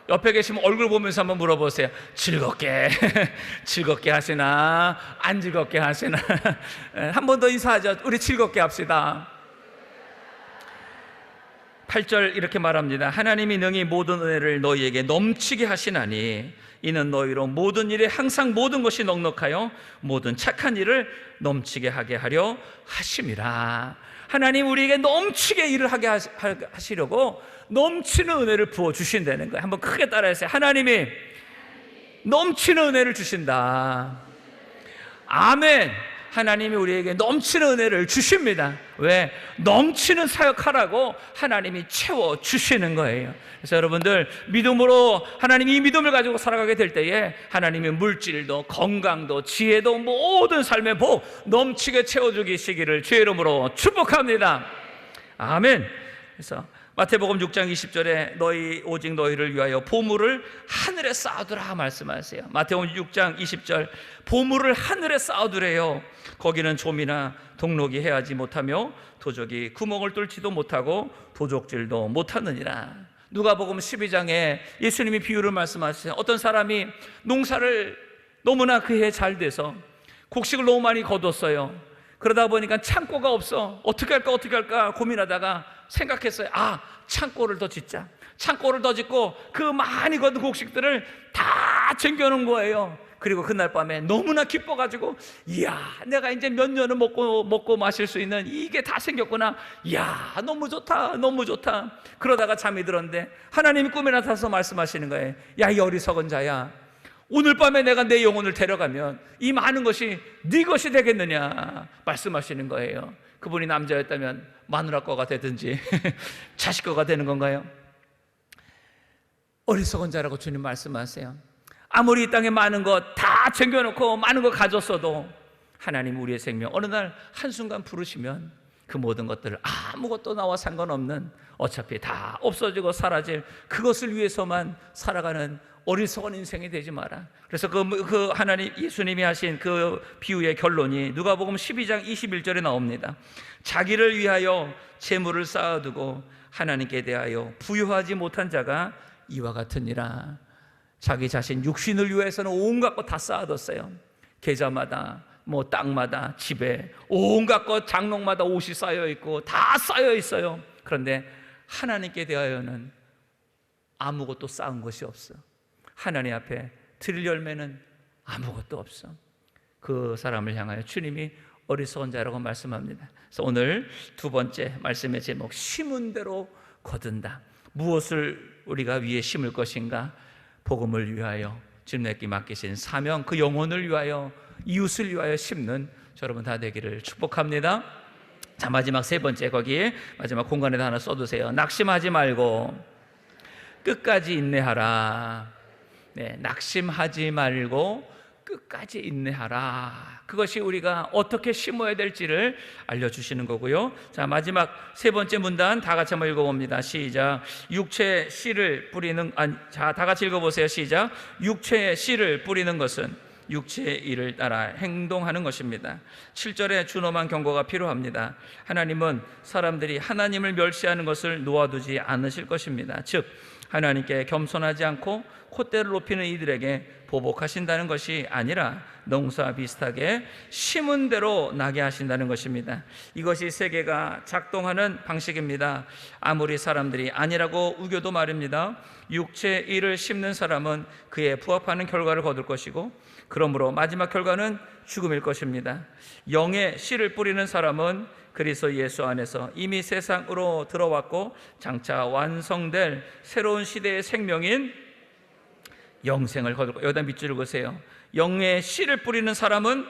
S1: 옆에 계시면 얼굴 보면서 한번 물어보세요. 즐겁게 즐겁게 하시나 안 즐겁게 하시나? 한 번 더 인사하죠. 우리 즐겁게 합시다. 8절 이렇게 말합니다. 하나님이 능히 모든 은혜를 너희에게 넘치게 하시나니 이는 너희로 모든 일에 항상 모든 것이 넉넉하여 모든 착한 일을 넘치게 하게 하려 하심이라. 하나님 우리에게 넘치게 일을 하게 하시려고 넘치는 은혜를 부어주신다는 거예요. 한번 크게 따라해주세요. 하나님이 넘치는 은혜를 주신다. 아멘. 하나님이 우리에게 넘치는 은혜를 주십니다. 왜? 넘치는 사역하라고 하나님이 채워주시는 거예요. 그래서 여러분들 믿음으로 하나님이 이 믿음을 가지고 살아가게 될 때에 하나님의 물질도 건강도 지혜도 모든 삶의 복 넘치게 채워주시기를 주의 이름으로 축복합니다. 아멘. 그래서 마태복음 6장 20절에 너희 오직 너희를 위하여 보물을 하늘에 쌓아두라 말씀하세요. 마태복음 6장 20절 보물을 하늘에 쌓아두래요. 거기는 좀이나 동록이 해하지 못하며 도적이 구멍을 뚫지도 못하고 도적질도 못하느니라. 누가복음 12장에 예수님이 비유를 말씀하세요. 어떤 사람이 농사를 너무나 그 해 잘 돼서 곡식을 너무 많이 거뒀어요. 그러다 보니까 창고가 없어. 어떻게 할까 고민하다가 생각했어요. 창고를 더 짓자. 창고를 더 짓고 그 많이 거둔 곡식들을 다 챙겨놓은 거예요. 그리고 그날 밤에 너무나 기뻐가지고 이야 내가 이제 몇 년을 먹고 마실 수 있는 이게 다 생겼구나. 이야 너무 좋다 너무 좋다. 그러다가 잠이 들었는데 하나님이 꿈에 나타나서 말씀하시는 거예요. 야 이 어리석은 자야, 오늘 밤에 내가 내 영혼을 데려가면 이 많은 것이 네 것이 되겠느냐 말씀하시는 거예요. 그분이 남자였다면 마누라 거가 되든지 자식 거가 되는 건가요? 어리석은 자라고 주님 말씀하세요. 아무리 이 땅에 많은 것 다 챙겨놓고 많은 거 가졌어도 하나님 우리의 생명 어느 날 한순간 부르시면 그 모든 것들을 아무것도 나와 상관없는 어차피 다 없어지고 사라질 그것을 위해서만 살아가는 어리석은 인생이 되지 마라. 그래서 그 하나님 예수님이 하신 그 비유의 결론이 누가복음 12장 21절에 나옵니다. 자기를 위하여 재물을 쌓아두고 하나님께 대하여 부유하지 못한 자가 이와 같으니라. 자기 자신 육신을 위해서는 온갖 것 다 쌓아뒀어요. 계좌마다 땅마다 집에 온갖 것 장롱마다 옷이 쌓여 있고 다 쌓여 있어요. 그런데 하나님께 대하여는 아무것도 쌓은 것이 없어. 하나님 앞에 드릴 열매는 아무것도 없어. 그 사람을 향하여 주님이 어리석은 자라고 말씀합니다. 그래서 오늘 두 번째 말씀의 제목, 심은 대로 거둔다. 무엇을 우리가 위에 심을 것인가? 복음을 위하여 주님께 맡기신 사명, 그 영혼을 위하여 이웃을 위하여 심는 여러분 다 되기를 축복합니다. 자, 마지막 세 번째, 거기에 마지막 공간에다 하나 써두세요. 낙심하지 말고 끝까지 인내하라. 네, 낙심하지 말고 끝까지 인내하라. 그것이 우리가 어떻게 심어야 될지를 알려주시는 거고요. 자, 마지막 세 번째 문단 다 같이 한번 읽어봅니다. 시작. 육체의 씨를 뿌리는 자, 다 같이 읽어보세요. 시작. 육체의 씨를 뿌리는 것은 육체의 일을 따라 행동하는 것입니다. 7절에 준엄한 경고가 필요합니다. 하나님은 사람들이 하나님을 멸시하는 것을 놓아두지 않으실 것입니다. 즉 하나님께 겸손하지 않고 콧대를 높이는 이들에게 보복하신다는 것이 아니라 농사 비슷하게 심은 대로 나게 하신다는 것입니다. 이것이 세계가 작동하는 방식입니다. 아무리 사람들이 아니라고 우겨도 말입니다. 육체의 일을 심는 사람은 그에 부합하는 결과를 거둘 것이고 그러므로 마지막 결과는 죽음일 것입니다. 영의 씨를 뿌리는 사람은 그리스도 예수 안에서 이미 세상으로 들어왔고 장차 완성될 새로운 시대의 생명인 영생을 거둘 것입니다. 여기다 밑줄을 그으세요. 영의 씨를 뿌리는 사람은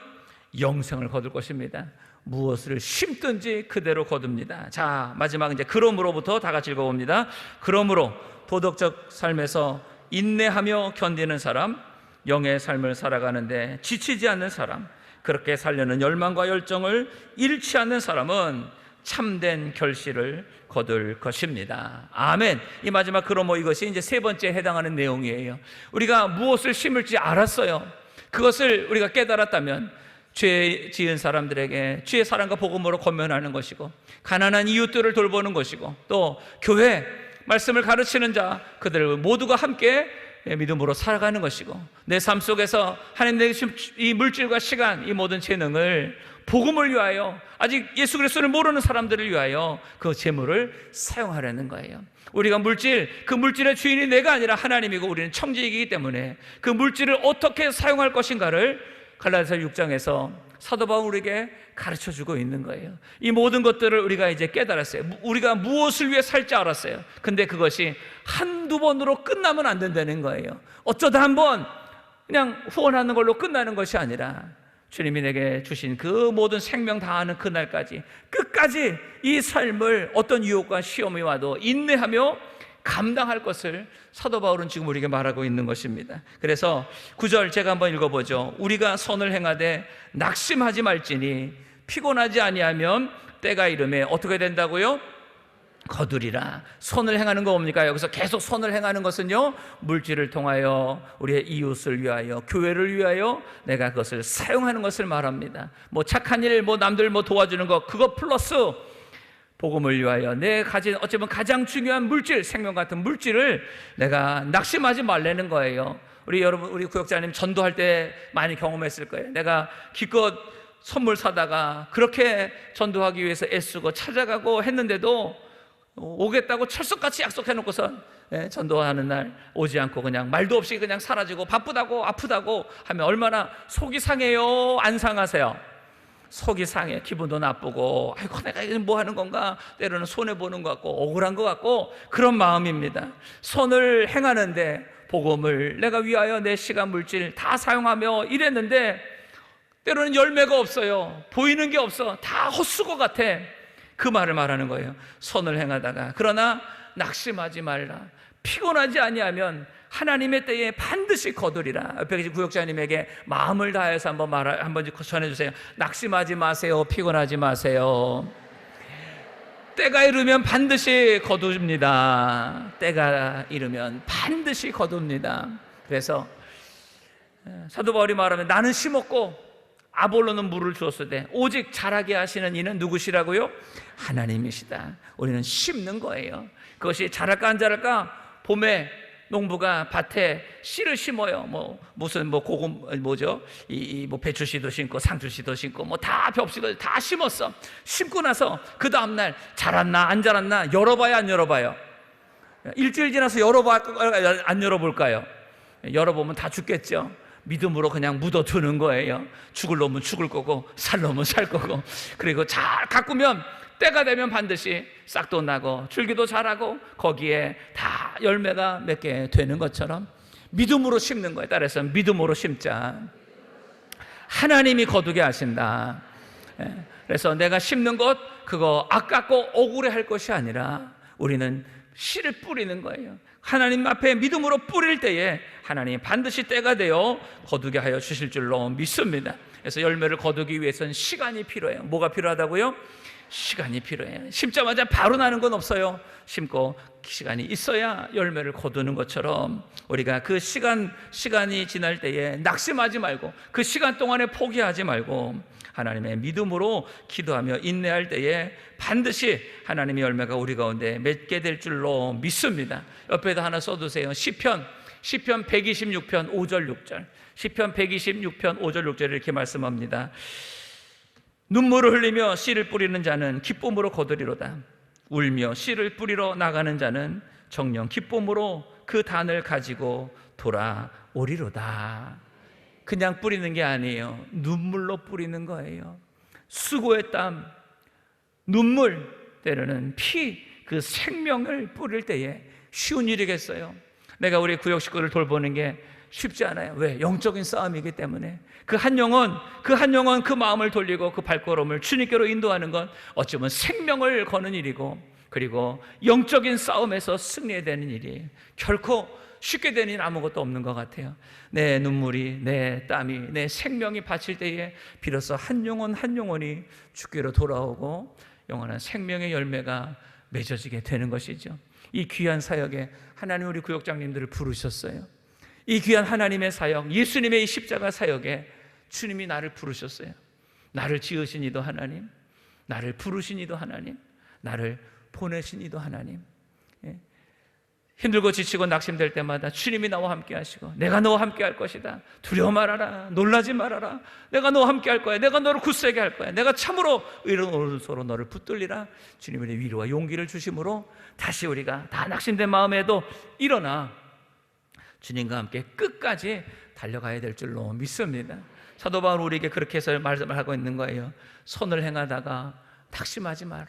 S1: 영생을 거둘 것입니다. 무엇을 심든지 그대로 거둡니다. 자, 마지막 이제 그러므로부터 다 같이 읽어봅니다. 그러므로 도덕적 삶에서 인내하며 견디는 사람, 영의 삶을 살아가는데 지치지 않는 사람, 그렇게 살려는 열망과 열정을 잃지 않는 사람은 참된 결실을 거둘 것입니다. 아멘. 이 마지막 그러므로 이것이 이제 세 번째에 해당하는 내용이에요. 우리가 무엇을 심을지 알았어요. 그것을 우리가 깨달았다면 죄 지은 사람들에게 주의 사랑과 복음으로 권면하는 것이고 가난한 이웃들을 돌보는 것이고 또 교회 말씀을 가르치는 자 그들 모두가 함께 믿음으로 살아가는 것이고 내 삶 속에서 하나님 내게 주신 이 물질과 시간 이 모든 재능을 복음을 위하여 아직 예수 그리스도를 모르는 사람들을 위하여 그 재물을 사용하려는 거예요. 우리가 그 물질의 주인이 내가 아니라 하나님이고 우리는 청지기이기 때문에 그 물질을 어떻게 사용할 것인가를 갈라디아서 6장에서 사도 바울은 우리에게 가르쳐주고 있는 거예요. 이 모든 것들을 우리가 이제 깨달았어요. 우리가 무엇을 위해 살지 알았어요. 근데 그것이 한두 번으로 끝나면 안 된다는 거예요. 어쩌다 한번 그냥 후원하는 걸로 끝나는 것이 아니라 주님이 내게 주신 그 모든 생명 다하는 그날까지 끝까지 이 삶을 어떤 유혹과 시험이 와도 인내하며 감당할 것을 사도 바울은 지금 우리에게 말하고 있는 것입니다. 그래서 9절 제가 한번 읽어보죠. 우리가 선을 행하되 낙심하지 말지니 피곤하지 아니하면 때가 이르매 어떻게 된다고요? 거두리라. 선을 행하는 거 뭡니까? 여기서 계속 선을 행하는 것은요, 물질을 통하여 우리의 이웃을 위하여, 교회를 위하여 내가 그것을 사용하는 것을 말합니다. 뭐 착한 일, 뭐 남들 뭐 도와주는 거, 그거 플러스 복음을 위하여 내 가진 어쩌면 가장 중요한 물질, 생명 같은 물질을 내가 낙심하지 말라는 거예요. 우리 여러분, 우리 구역자님 전도할 때 많이 경험했을 거예요. 내가 기껏 선물 사다가 그렇게 전도하기 위해서 애쓰고 찾아가고 했는데도 오겠다고 철석같이 약속해놓고선 전도하는 날 오지 않고 그냥 말도 없이 그냥 사라지고 바쁘다고 아프다고 하면 얼마나 속이 상해요? 안 상하세요? 속이 상해. 기분도 나쁘고 아이고 내가 뭐 하는 건가, 때로는 손해보는 것 같고 억울한 것 같고 그런 마음입니다. 선을 행하는데 복음을 내가 위하여 내 시간 물질 다 사용하며 이랬는데 때로는 열매가 없어요. 보이는 게 없어. 다 헛수고 같아. 그 말을 말하는 거예요. 선을 행하다가 그러나 낙심하지 말라. 피곤하지 아니하면 하나님의 때에 반드시 거두리라. 옆에 계신 구역자님에게 마음을 다해서 한번 전해주세요. 낙심하지 마세요. 피곤하지 마세요. 때가 이르면 반드시 거둡니다. 때가 이르면 반드시 거둡니다. 그래서 사도 바울이 말하면 나는 심었고 아볼로는 물을 주었을 때 오직 자라게 하시는 이는 누구시라고요? 하나님이시다. 우리는 심는 거예요. 그것이 자랄까 안 자랄까? 봄에 농부가 밭에 씨를 심어요. 무슨 고금 뭐죠? 뭐 배추씨도 심고 상추씨도 심고 뭐 다 벽씨도 다 심었어. 심고 나서 그 다음 날 자랐나 안 자랐나 열어봐야 안 열어봐요? 일주일 지나서 안 열어볼까요? 열어보면 다 죽겠죠. 믿음으로 그냥 묻어두는 거예요. 죽을 놈은 죽을 거고 살 놈은 살 거고. 그리고 잘 가꾸면 때가 되면 반드시 싹도 나고 줄기도 자라고 거기에 다 열매가 맺게 되는 것처럼 믿음으로 심는 거예요. 따라서 믿음으로 심자. 하나님이 거두게 하신다. 그래서 내가 심는 것 그거 아깝고 억울해할 것이 아니라 우리는 씨를 뿌리는 거예요. 하나님 앞에 믿음으로 뿌릴 때에 하나님이 반드시 때가 되어 거두게 하여 주실 줄로 믿습니다. 그래서 열매를 거두기 위해서는 시간이 필요해요. 뭐가 필요하다고요? 시간이 필요해요. 심자마자 바로 나는 건 없어요. 심고 시간이 있어야 열매를 거두는 것처럼 우리가 그 시간이 지날 때에 낙심하지 말고 그 시간 동안에 포기하지 말고 하나님의 믿음으로 기도하며 인내할 때에 반드시 하나님의 열매가 우리 가운데 맺게 될 줄로 믿습니다. 옆에다 하나 써두세요. 시편 126편 5절 6절. 시편 126편 5절 6절 이렇게 말씀합니다. 눈물을 흘리며 씨를 뿌리는 자는 기쁨으로 거두리로다. 울며 씨를 뿌리러 나가는 자는 정녕 기쁨으로 그 단을 가지고 돌아오리로다. 그냥 뿌리는 게 아니에요. 눈물로 뿌리는 거예요. 수고의 땀, 눈물, 때로는 피, 그 생명을 뿌릴 때에 쉬운 일이겠어요? 내가 우리 구역 식구를 돌보는 게 쉽지 않아요. 왜? 영적인 싸움이기 때문에. 그 한 영혼 그 마음을 돌리고 그 발걸음을 주님께로 인도하는 건 어쩌면 생명을 거는 일이고 그리고 영적인 싸움에서 승리해야 되는 일이에요. 결코 쉽게 되는 일 아무것도 없는 것 같아요. 내 눈물이, 내 땀이, 내 생명이 바칠 때에 비로소 한 영혼이 주께로 돌아오고 영원한 생명의 열매가 맺어지게 되는 것이죠. 이 귀한 사역에 하나님 우리 구역장님들을 부르셨어요. 이 귀한 하나님의 사역, 예수님의 이 십자가 사역에 주님이 나를 부르셨어요. 나를 지으신 이도 하나님, 나를 부르신 이도 하나님, 나를 보내신 이도 하나님. 힘들고 지치고 낙심될 때마다 주님이 나와 함께 하시고, 내가 너와 함께 할 것이다, 두려워 말아라, 놀라지 말아라, 내가 너와 함께 할 거야, 내가 너를 굳세게 할 거야, 내가 참으로 의로운 오른손으로 너를 붙들리라, 주님의 위로와 용기를 주심으로 다시 우리가 다 낙심된 마음에도 일어나 주님과 함께 끝까지 달려가야 될 줄로 믿습니다. 사도 바울 우리에게 그렇게 해서 말씀을 하고 있는 거예요. 선을 행하다가 낙심하지 마라.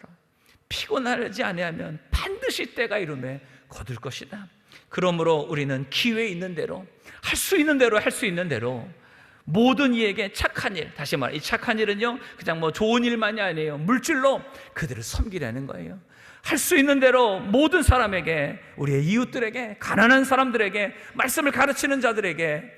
S1: 피곤하지 아니하면 반드시 때가 이루매 거둘 것이다. 그러므로 우리는 기회 있는 대로, 할 수 있는 대로, 할 수 있는 대로 모든 이에게 착한 일, 다시 말해 이 착한 일은요 그냥 뭐 좋은 일만이 아니에요. 물질로 그들을 섬기라는 거예요. 할 수 있는 대로 모든 사람에게, 우리의 이웃들에게, 가난한 사람들에게, 말씀을 가르치는 자들에게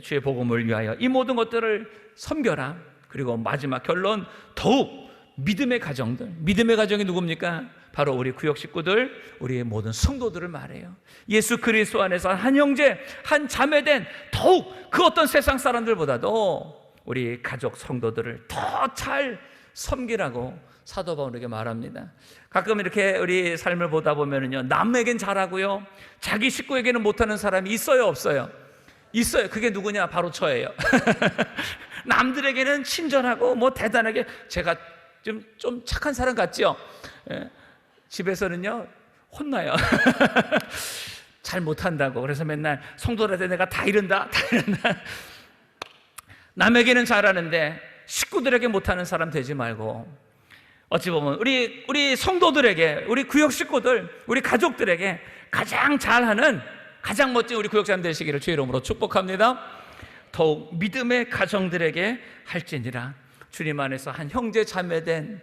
S1: 주의 복음을 위하여 이 모든 것들을 섬겨라. 그리고 마지막 결론, 더욱 믿음의 가정들, 믿음의 가정이 누굽니까? 바로 우리 구역 식구들, 우리의 모든 성도들을 말해요. 예수 그리스도 안에서 한 형제, 한 자매된 더욱 그 어떤 세상 사람들보다도 우리 가족 성도들을 더 잘 섬기라고 사도 바울에게 말합니다. 가끔 이렇게 우리 삶을 보다 보면요, 남에겐 잘하고요 자기 식구에게는 못하는 사람이 있어요, 없어요? 있어요. 그게 누구냐? 바로 저예요. 남들에게는 친절하고 뭐 대단하게, 제가 좀 착한 사람 같죠? 예. 집에서는요 혼나요. 잘 못한다고. 그래서 맨날 성도들한테 내가 다 이른다. 남에게는 잘하는데 식구들에게 못하는 사람 되지 말고, 어찌 보면 우리 성도들에게, 우리 구역 식구들, 우리 가족들에게 가장 잘하는, 가장 멋진 우리 구역자님 되시기를 주의 이름으로 축복합니다. 더욱 믿음의 가정들에게 할지니라. 주님 안에서 한 형제 자매된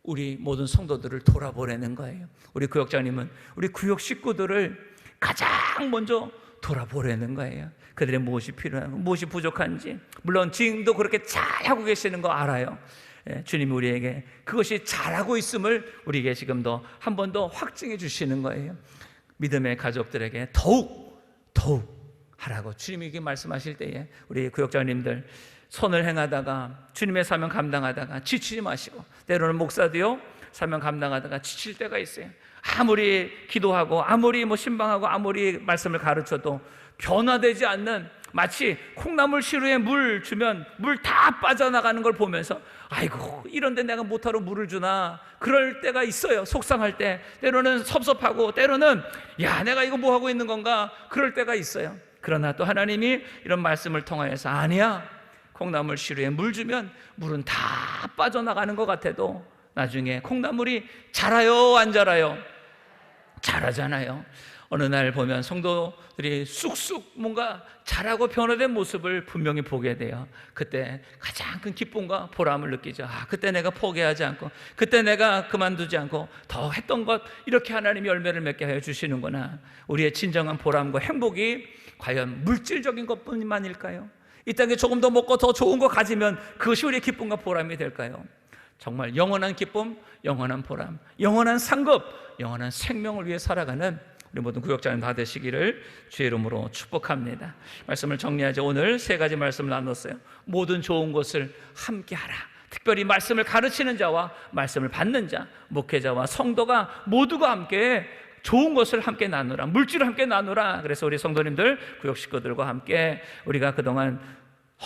S1: 우리 모든 성도들을 돌아보라는 거예요. 우리 구역장님은 우리 구역 식구들을 가장 먼저 돌아보라는 거예요. 그들의 무엇이 필요한지, 무엇이 부족한지. 물론 지금도 그렇게 잘하고 계시는 거 알아요. 주님이 우리에게 그것이 잘하고 있음을 우리에게 지금도 한 번 더 확증해 주시는 거예요. 믿음의 가족들에게 더욱 하라고 주님이 말씀하실 때에 우리 구역장님들 선을 행하다가, 주님의 사명 감당하다가 지치지 마시고, 때로는 목사도요 사명 감당하다가 지칠 때가 있어요. 아무리 기도하고 아무리 신방하고 아무리 말씀을 가르쳐도 변화되지 않는, 마치 콩나물 시루에 물 주면 물 다 빠져나가는 걸 보면서 아이고 이런데 내가 못하러 물을 주나, 그럴 때가 있어요. 속상할 때, 때로는 섭섭하고, 때로는 야 내가 이거 뭐 하고 있는 건가, 그럴 때가 있어요. 그러나 또 하나님이 이런 말씀을 통하여서 아니야, 콩나물 시루에 물 주면 물은 다 빠져나가는 것 같아도 나중에 콩나물이 자라요, 안 자라요? 자라잖아요. 어느 날 보면 성도들이 쑥쑥 뭔가 자라고 변화된 모습을 분명히 보게 돼요. 그때 가장 큰 기쁨과 보람을 느끼죠. 그때 내가 포기하지 않고, 그때 내가 그만두지 않고 더 했던 것, 이렇게 하나님이 열매를 맺게 하여 주시는구나. 우리의 진정한 보람과 행복이 과연 물질적인 것뿐만일까요? 이 땅에 조금 더 먹고 더 좋은 거 가지면 그것이 우리의 기쁨과 보람이 될까요? 정말 영원한 기쁨, 영원한 보람, 영원한 상급, 영원한 생명을 위해 살아가는 우리 모든 구역자님 다 되시기를 주의 이름으로 축복합니다. 말씀을 정리하죠. 오늘 세 가지 말씀을 나눴어요. 모든 좋은 것을 함께 하라. 특별히 말씀을 가르치는 자와 말씀을 받는 자, 목회자와 성도가 모두가 함께 좋은 것을 함께 나누라, 물질을 함께 나누라. 그래서 우리 성도님들, 구역 식구들과 함께 우리가 그동안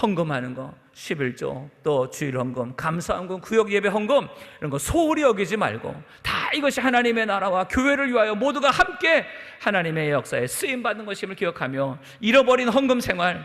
S1: 헌금하는 거, 11조, 또 주일 헌금, 감사 헌금, 구역 예배 헌금, 이런 거 소홀히 여기지 말고 다 이것이 하나님의 나라와 교회를 위하여 모두가 함께 하나님의 역사에 쓰임받는 것임을 기억하며 잃어버린 헌금 생활,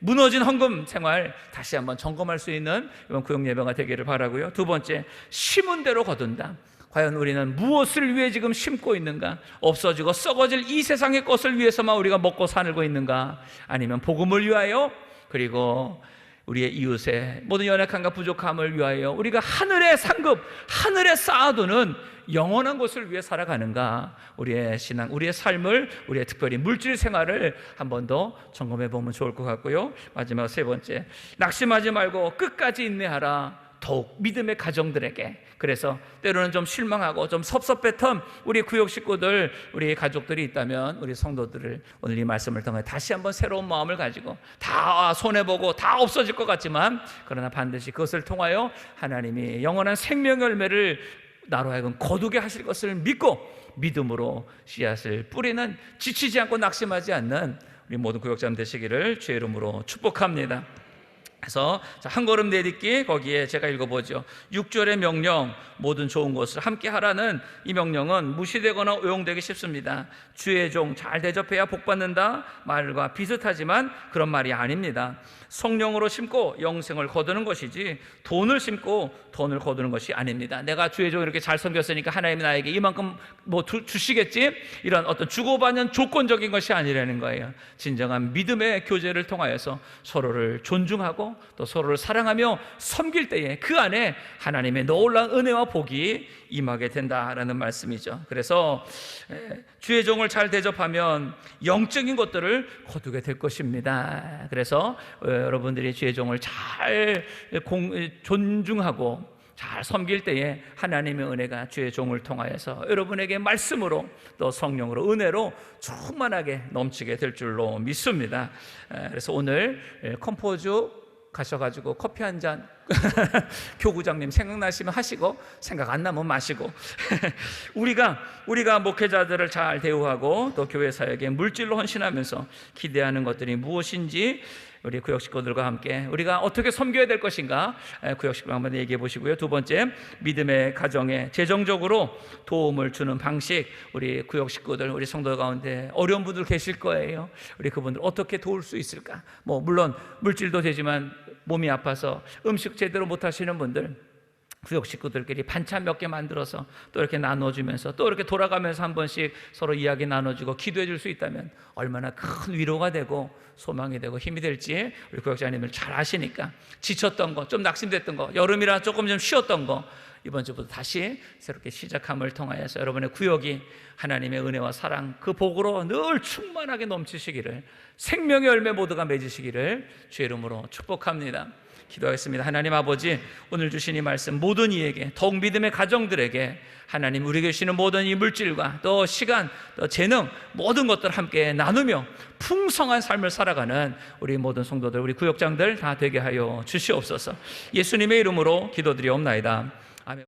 S1: 무너진 헌금 생활 다시 한번 점검할 수 있는 이번 구역 예배가 되기를 바라고요. 두 번째, 심은 대로 거둔다. 과연 우리는 무엇을 위해 지금 심고 있는가? 없어지고 썩어질 이 세상의 것을 위해서만 우리가 먹고 살고 있는가? 아니면 복음을 위하여, 그리고 우리의 이웃의 모든 연약함과 부족함을 위하여 우리가 하늘의 상급, 하늘에 쌓아두는 영원한 것을 위해 살아가는가? 우리의 신앙, 우리의 삶을, 우리의 특별히 물질 생활을 한 번 더 점검해 보면 좋을 것 같고요. 마지막 세 번째, 낙심하지 말고 끝까지 인내하라. 더욱 믿음의 가정들에게. 그래서 때로는 좀 실망하고 좀 섭섭했던 우리 구역 식구들, 우리 가족들이 있다면 우리 성도들을 오늘 이 말씀을 통해 다시 한번 새로운 마음을 가지고, 다 손해보고 다 없어질 것 같지만 그러나 반드시 그것을 통하여 하나님이 영원한 생명 열매를 나로 하여금 거두게 하실 것을 믿고 믿음으로 씨앗을 뿌리는, 지치지 않고 낙심하지 않는 우리 모든 구역자님 되시기를 주의 이름으로 축복합니다. 그래서 한 걸음 내딛기, 거기에 제가 읽어보죠. 6절의 명령, 모든 좋은 것을 함께 하라는 이 명령은 무시되거나 오용되기 쉽습니다. 주의 종 잘 대접해야 복받는다 말과 비슷하지만 그런 말이 아닙니다. 성령으로 심고 영생을 거두는 것이지 돈을 심고 돈을 거두는 것이 아닙니다. 내가 주의 종 이렇게 잘 섬겼으니까 하나님이 나에게 이만큼 뭐 주시겠지, 이런 어떤 주고받는 조건적인 것이 아니라는 거예요. 진정한 믿음의 교제를 통하여서 서로를 존중하고 또 서로를 사랑하며 섬길 때에 그 안에 하나님의 놀라운 은혜와 복이 임하게 된다라는 말씀이죠. 그래서 주의 종을 잘 대접하면 영적인 것들을 거두게 될 것입니다. 그래서 여러분들이 주의 종을 잘 존중하고 잘 섬길 때에 하나님의 은혜가 주의 종을 통하여서 여러분에게 말씀으로 또 성령으로 은혜로 충만하게 넘치게 될 줄로 믿습니다. 그래서 오늘 컴포즈 가셔가지고 커피 한 잔 교구장님 생각나시면 하시고, 생각 안 나면 마시고 우리가 목회자들을 잘 대우하고 또 교회 사역에 물질로 헌신하면서 기대하는 것들이 무엇인지 우리 구역 식구들과 함께 우리가 어떻게 섬겨야 될 것인가 구역 식구 한번 얘기해 보시고요. 두 번째, 믿음의 가정에 재정적으로 도움을 주는 방식. 우리 구역 식구들, 우리 성도 가운데 어려운 분들 계실 거예요. 우리 그분들 어떻게 도울 수 있을까? 뭐 물론 물질도 되지만 몸이 아파서 음식 제대로 못 하시는 분들, 구역 식구들끼리 반찬 몇 개 만들어서 또 이렇게 나눠주면서 또 이렇게 돌아가면서 한 번씩 서로 이야기 나눠주고 기도해 줄 수 있다면 얼마나 큰 위로가 되고 소망이 되고 힘이 될지 우리 구역자님들 잘 아시니까, 지쳤던 거, 좀 낙심됐던 거, 여름이라 조금 좀 쉬었던 거 이번 주부터 다시 새롭게 시작함을 통하여서 여러분의 구역이 하나님의 은혜와 사랑, 그 복으로 늘 충만하게 넘치시기를, 생명의 열매 모두가 맺으시기를 주의 이름으로 축복합니다. 기도하겠습니다. 하나님 아버지, 오늘 주신 이 말씀 모든 이에게, 더욱 믿음의 가정들에게 하나님 우리에게 주시는 모든 이 물질과 또 시간, 또 재능, 모든 것들 함께 나누며 풍성한 삶을 살아가는 우리 모든 성도들, 우리 구역장들 다 되게 하여 주시옵소서. 예수님의 이름으로 기도드리옵나이다.